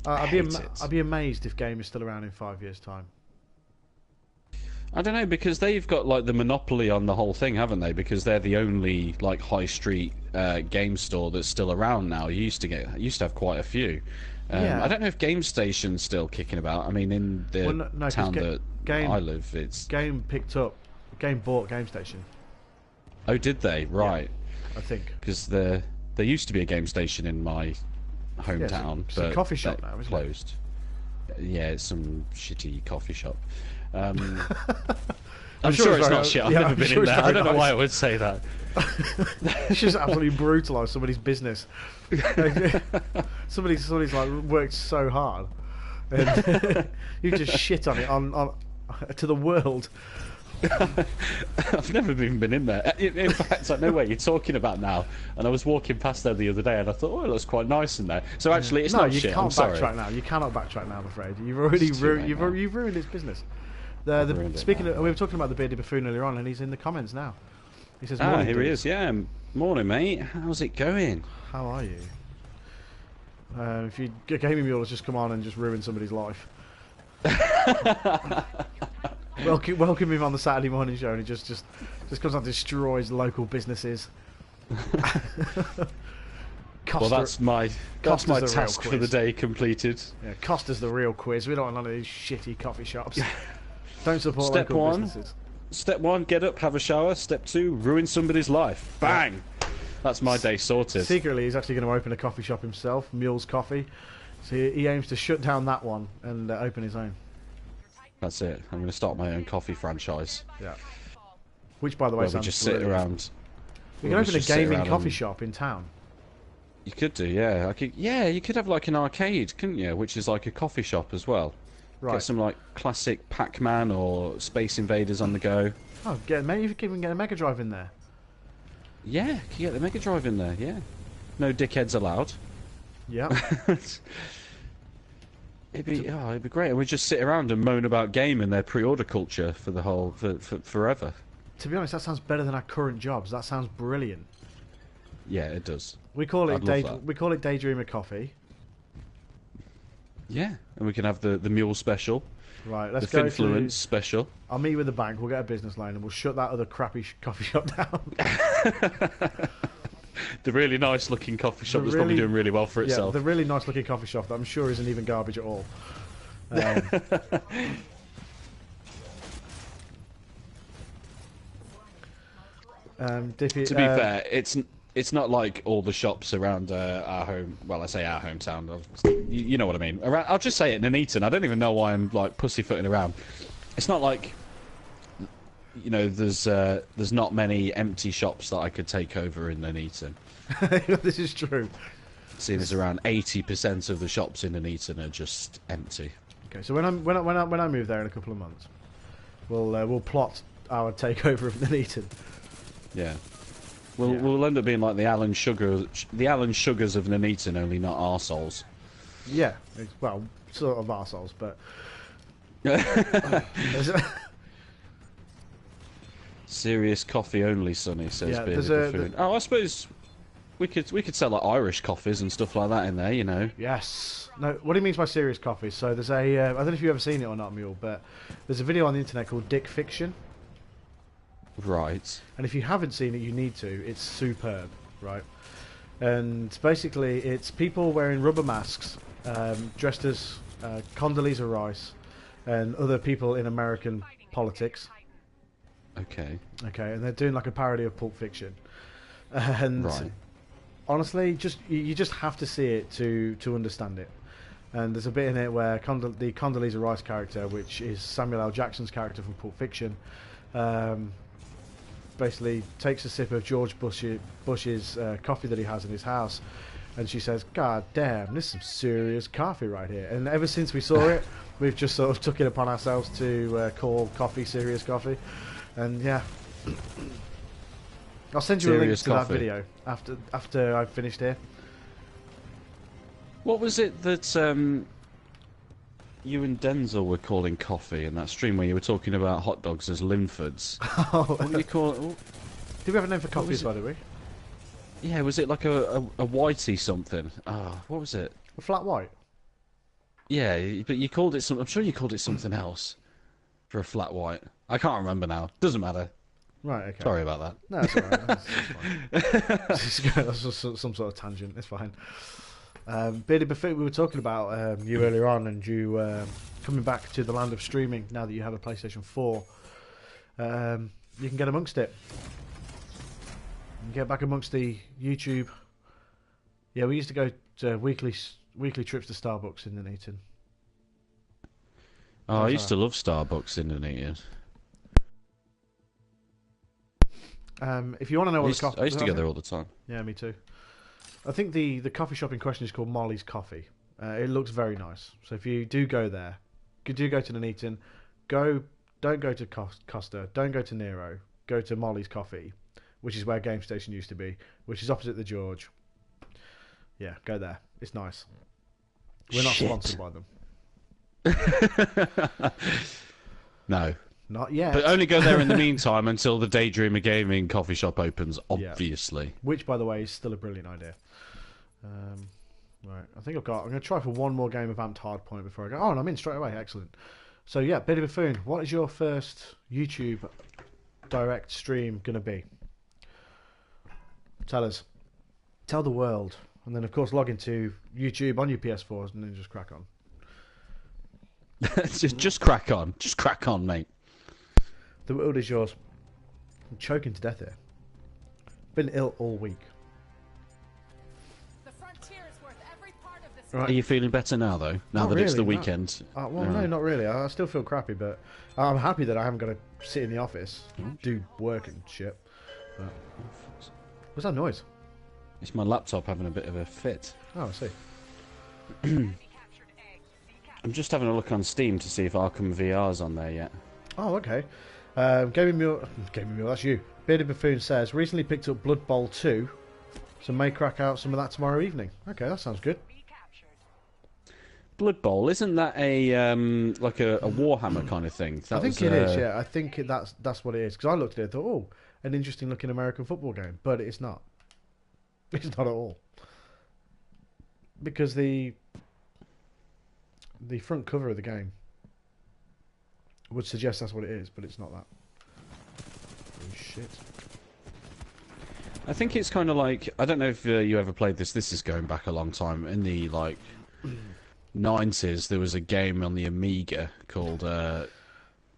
I'd hate it. I'd be amazed if Game is still around in 5 years' time. I don't know, because they've got like the monopoly on the whole thing, haven't they? Because they're the only like high street game store that's still around now. You used to have quite a few. Yeah. I don't know if Game Station's still kicking about. I mean, in the No, 'cause town that Game I live, it's... Game bought Game Station, Oh, did they? Right. I think. Because there used to be a Game Station in my hometown, it's a but coffee shop that now, isn't it? closed. Yeah, it's some shitty coffee shop. I'm sure sure it's it's very- not shit. I've yeah, never I'm been sure in it's there. I very don't know why nice. I would say that. It's just absolutely brutalised somebody's business. somebody's like worked so hard, and you just shit on it on to the world. I've never even been in there. In fact, I know where you're talking about now. And I was walking past there the other day, and I thought, oh, it looks quite nice in there. So actually, it's no, not you shit. can't I'm sorry. backtrack now. You cannot backtrack now. I'm afraid you've already It's too late now. you've ruined his business. ruined it Speaking now. of, we were talking about the bearded buffoon earlier on, and he's in the comments now. He says, Ah, "Morning, here he dudes. is. Yeah, morning, mate. How's it going? How are you?" If you gaming mule has just come on and just ruined somebody's life. Welcome him on the Saturday morning show, and he just comes on and destroys local businesses. Well, that's my Costa's the real task for the quiz. day completed. Yeah, Costa's the real quiz. We don't want none of these shitty coffee shops. Don't support Step local one. businesses. Step 1, get up, have a shower. Step 2, ruin somebody's life. Bang! That's my day sorted. Secretly, he's actually going to open a coffee shop himself, Mule's Coffee. So he aims to shut down that one and open his own. That's it. I'm going to start my own coffee franchise. Yeah. Which, by the way, Where we sounds just sit brilliant. around. We where can open a just sit gaming around coffee and- shop in town. You could do, yeah. You could have like an arcade, couldn't you? Which is like a coffee shop as well. Right. Get some like classic Pac-Man or Space Invaders on the go. Oh, maybe you could even get a Mega Drive in there. Yeah, you can get the Mega Drive in there, yeah. No dickheads allowed. Yeah. It'd be great. And we just sit around and moan about game and their pre-order culture for the whole for forever. To be honest, that sounds better than our current jobs. That sounds brilliant. Yeah, it does. We call it I'd love that. we call it DayDreamer Coffee. Yeah, and we can have the mule special, Right, let's the go Finfluence to... special. I'll meet you with the bank, we'll get a business loan, and we'll shut that other crappy coffee shop down. The really nice looking coffee shop The that's probably really- doing really well for Yeah, itself. the really nice looking coffee shop that I'm sure isn't even garbage at all. Dippy, To be fair, it's not like all the shops around our home. Well, I say our hometown. You know what I mean. Around, I'll just say it, Nuneaton. I don't even know why I'm like pussyfooting around. It's not like, you know, there's not many empty shops that I could take over in Nuneaton. This is true. Seeing as around 80% of the shops in Nuneaton are just empty. Okay, so when I move there in a couple of months, we'll plot our takeover of Nuneaton. Yeah. We'll end up being like the Alan Sugars of Nuneaton, only not arseholes. Yeah, well, sort of arseholes, but Serious coffee only, Sonny says. Yeah, Bearded Buffoon. Oh, I suppose we could sell like Irish coffees and stuff like that in there, you know. yes. No, what he means by serious coffee. So there's a I don't know if you've ever seen it or not, Mule, but there's a video on the internet called Dick Fiction. Right. And if you haven't seen it, you need to. It's superb, right? And basically, it's people wearing rubber masks, dressed as Condoleezza Rice and other people in American politics. Okay. Okay, and they're doing like a parody of Pulp Fiction. And Right. honestly, you just have to see it to understand it. And there's a bit in it where the Condoleezza Rice character, which is Samuel L. Jackson's character from Pulp Fiction, basically takes a sip of George Bush's coffee that he has in his house, and she says, "God damn, this is some serious coffee right here." And ever since we saw it, we've just sort of took it upon ourselves to call coffee serious coffee. And yeah, I'll send you a link Serious to that coffee. video after I've finished here. What was it that you and Denzel were calling coffee in that stream where you were talking about hot dogs as Linfords? What do you call it? Do we have a name for was coffees, it? by the way? Yeah, was it like a whitey something? Ah, what was it? A flat white? Yeah, but you called it some. I'm sure you called it something else for a flat white. I can't remember now. Doesn't matter. Right, okay. Sorry about that. No, it's alright. That's fine. That's just some sort of tangent. It's fine. Bearded Buffoon, we were talking about you earlier on, and you coming back to the land of streaming now that you have a PlayStation 4. You can get amongst it. You can get back amongst the YouTube. Yeah, we used to go to weekly trips to Starbucks in Nuneaton. Oh, I used to love Starbucks in Nuneaton. If you want to know what I used to go there all the time. Yeah, me too. I think the coffee shop in question is called Molly's Coffee. It looks very nice. So if you do go there, do go to Nuneaton, don't go to Costa, don't go to Nero, go to Molly's Coffee, which is where Game Station used to be, which is opposite the George. Yeah, go there. It's nice. We're not Shit. sponsored by them. No. Not yet. But only go there in the meantime until the DayDreamer Gaming coffee shop opens, obviously. Which, by the way, is still a brilliant idea. Right, I think I'm going to try for one more game of Amped Hardpoint before I go. Oh, and I'm in straight away. Excellent. So, yeah, Bearded Buffoon, what is your first YouTube direct stream going to be? Tell us. Tell the world. And then, of course, log into YouTube on your PS4s and then just crack on. just crack on. Just crack on, mate. The world is yours. I'm choking to death here. Been ill all week. The frontier is worth every part of this. Right. Are you feeling better now, though? Now Not that it's the really, no. weekend? Well, no, not really. I still feel crappy, but I'm happy that I haven't got to sit in the office, do work and shit. But... What's that noise? It's my laptop having a bit of a fit. Oh, I see. I'm just having a look on Steam to see if Arkham VR's on there yet. Oh, okay. Gaming Mule, that's you. Bearded Buffoon says, recently picked up Blood Bowl 2, so may crack out some of that tomorrow evening. Okay, that sounds good. Blood Bowl, isn't that a like a Warhammer kind of thing? I think it is, yeah. I think that's what it is. Because I looked at it and thought, oh, an interesting looking American football game. But it's not. It's not at all. Because the front cover of the game would suggest that's what it is, but it's not that. Oh, shit. I think it's kind of like, I don't know if you ever played this. This is going back a long time. In the like 90s, there was a game on the Amiga called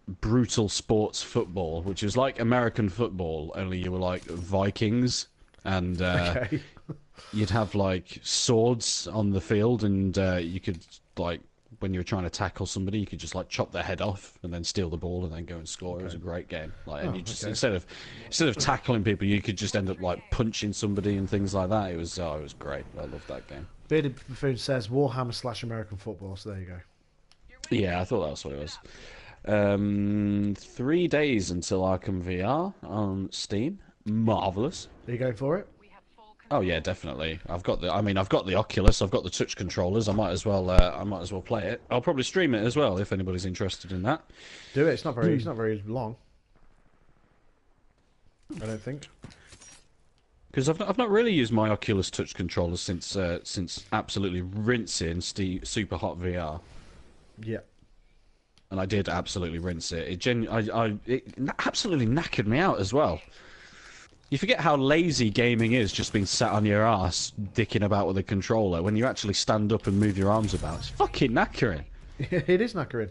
brutal sports football, which was like American football, only you were like Vikings, and Okay. you'd have like swords on the field, and you could like when you were trying to tackle somebody, you could just like chop their head off and then steal the ball and then go and score. It was a great game. Like, and you just instead of tackling people, you could just end up like punching somebody and things like that. It was great. I loved that game. Bearded Buffoon says Warhammer / American football, so there you go. Yeah, I thought that was what it was. 3 days until Arkham VR on Steam. Marvelous. Are you going for it? We have full Oh yeah, definitely. I've got the Oculus. I've got the touch controllers. I might as well play it. I'll probably stream it as well if anybody's interested in that. Do it. It's not very long. I don't think. Because I've not really used my Oculus touch controllers since absolutely rinsing Super Hot VR. Yeah. And I did absolutely rinse it. It absolutely knackered me out as well. You forget how lazy gaming is, just being sat on your ass, dicking about with a controller. When you actually stand up and move your arms about, it's fucking knackering. It is knackering.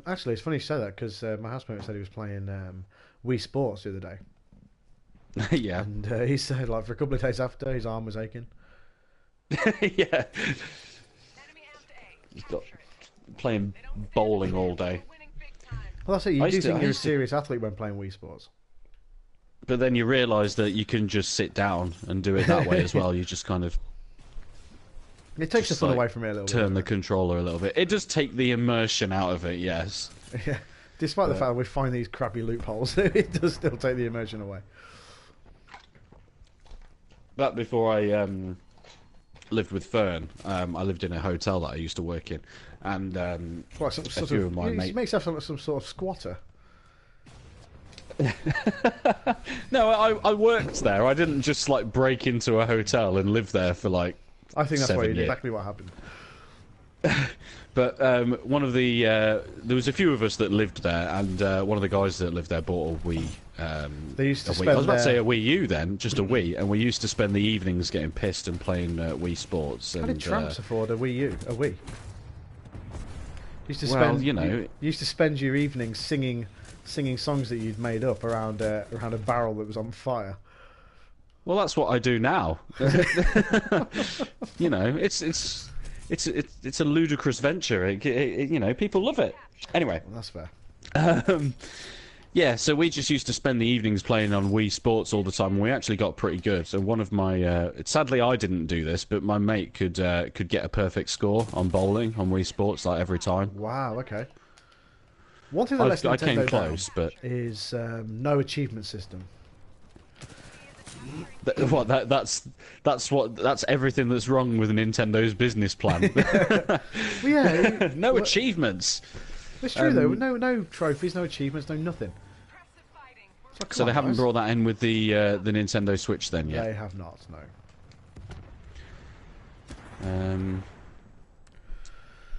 Actually, it's funny you say that because my housemate said he was playing Wii Sports the other day. Yeah. And he said, like, for a couple of days after, his arm was aching. Yeah. enemy amped A. He's got playing bowling all day. We're winning big time. Well, that's it. You I do used to- think I you're a used to- serious athlete when playing Wii Sports. But then you realise that you can just sit down and do it that way as well. You just kind of It takes the Just, fun like, away from it a little turn the bit. controller a little bit. It does take the immersion out of it, yes. Yeah. Despite the fact that we find these crappy loopholes, it does still take the immersion away. Back before I lived with Fern, I lived in a hotel that I used to work in, and What, some a sort few of, of my you mates. make yourself some sort of squatter. No, I worked there. I didn't just like break into a hotel and live there for like. I think that's 7 what you did. years. Exactly what happened. But one of the there was a few of us that lived there, and one of the guys that lived there bought a Wii. They used to a Wii. spend I was about to say their- a Wii U then, just a Wii, and we used to spend the evenings getting pissed and playing Wii Sports. How And, did tramps afford a Wii U? A Wii? You used to Well, spend, you know- you used to spend your evenings singing songs that you'd made up around a barrel that was on fire. Well, that's what I do now. You know, it's a ludicrous venture. You know, people love it. Anyway, Well, that's fair. yeah. So we just used to spend the evenings playing on Wii Sports all the time. And we actually got pretty good. So one of my, sadly, I didn't do this, but my mate could get a perfect score on bowling on Wii Sports like every time. Wow. Okay. One thing that lets I Nintendo came down close, but is no achievement system. that's everything that's wrong with Nintendo's business plan. Well, yeah, No well, achievements. it's true though. No trophies, no achievements, no nothing. Impressive fighting. It's like, So come they on, haven't guys. brought that in with the Nintendo Switch then yet. They have not. No.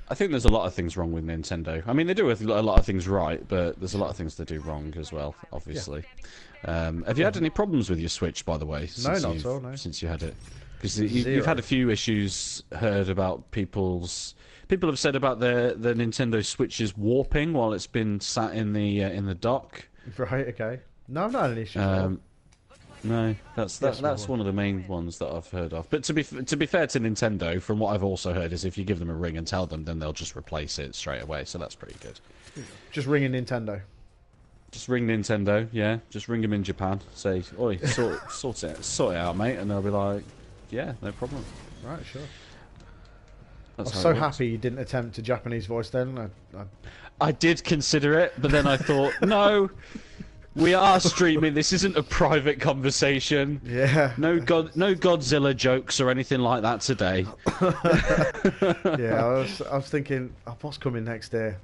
I think there's a lot of things wrong with Nintendo. I mean, they do a lot of things right, but there's a lot of things they do wrong as well, obviously. Have you had any problems with your Switch, by the way? No, not at you've- all, no. Since you had it, because you've Zero. had a few issues heard about people have said about the Nintendo Switch's warping while it's been sat in the dock. Right. Okay. No, I've not had any issues. with that. No, that's one of the main ones that I've heard of. But to be fair to Nintendo, from what I've also heard, is if you give them a ring and tell them, then they'll just replace it straight away. So that's pretty good. Just ringing Nintendo. Just ring Nintendo, yeah. Just ring them in Japan. Say, oi, sort it out, mate, and they'll be like, yeah, no problem. Right. Sure. That's I'm how so it works. happy you didn't attempt a Japanese voice then. I did consider it, but then I thought, no, we are streaming. This isn't a private conversation. Yeah. No Godzilla jokes or anything like that today. Yeah. I was thinking, oh, what's coming next year?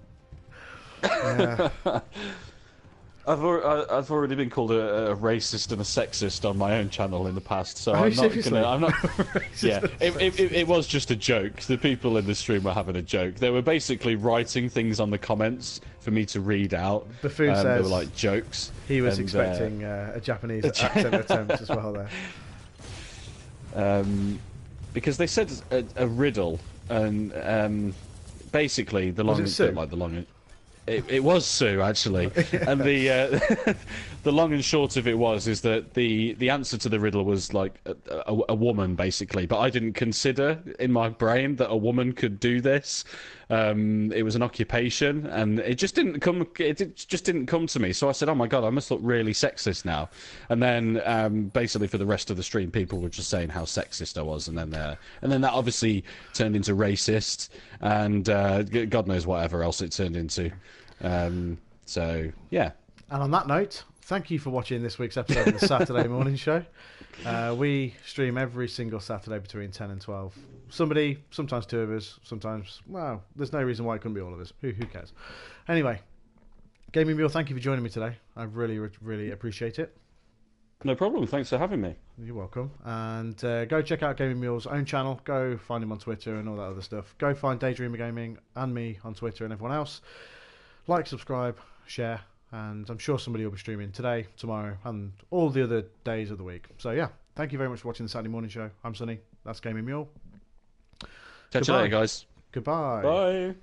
Yeah. I've already been called a racist and a sexist on my own channel in the past, so Oh, I'm not seriously? gonna. I'm not. Racist Yeah, and it was just a joke. The people in the stream were having a joke. They were basically writing things on the comments for me to read out. Buffoon They says were like jokes. He was and, expecting a Japanese accent attempt as well there. because they said a riddle, and basically the long it Sue? like the long. It was Sue, actually. And the the long and short of it is that the answer to the riddle was like a woman, basically. But I didn't consider in my brain that a woman could do this. It was an occupation, and it just didn't come. Just didn't come to me. So I said, "Oh my god, I must look really sexist now." And then basically for the rest of the stream, people were just saying how sexist I was, and then that obviously turned into racist, and God knows whatever else it turned into. So yeah. And on that note, thank you for watching this week's episode of the Saturday Morning Show. We stream every single Saturday between 10 and 12. Sometimes two of us, sometimes, well, there's no reason why it couldn't be all of us. Who cares? Anyway, Gaming Mule, thank you for joining me today. I really, really appreciate it. No problem. Thanks for having me. You're welcome. And go check out Gaming Mule's own channel. Go find him on Twitter and all that other stuff. Go find DayDreamer Gaming and me on Twitter and everyone else. Like, subscribe, share, and I'm sure somebody will be streaming today, tomorrow, and all the other days of the week. So yeah, thank you very much for watching the Saturday Morning Show. I'm Sonny. That's Gaming Mule. Catch you later, guys. Goodbye. Bye.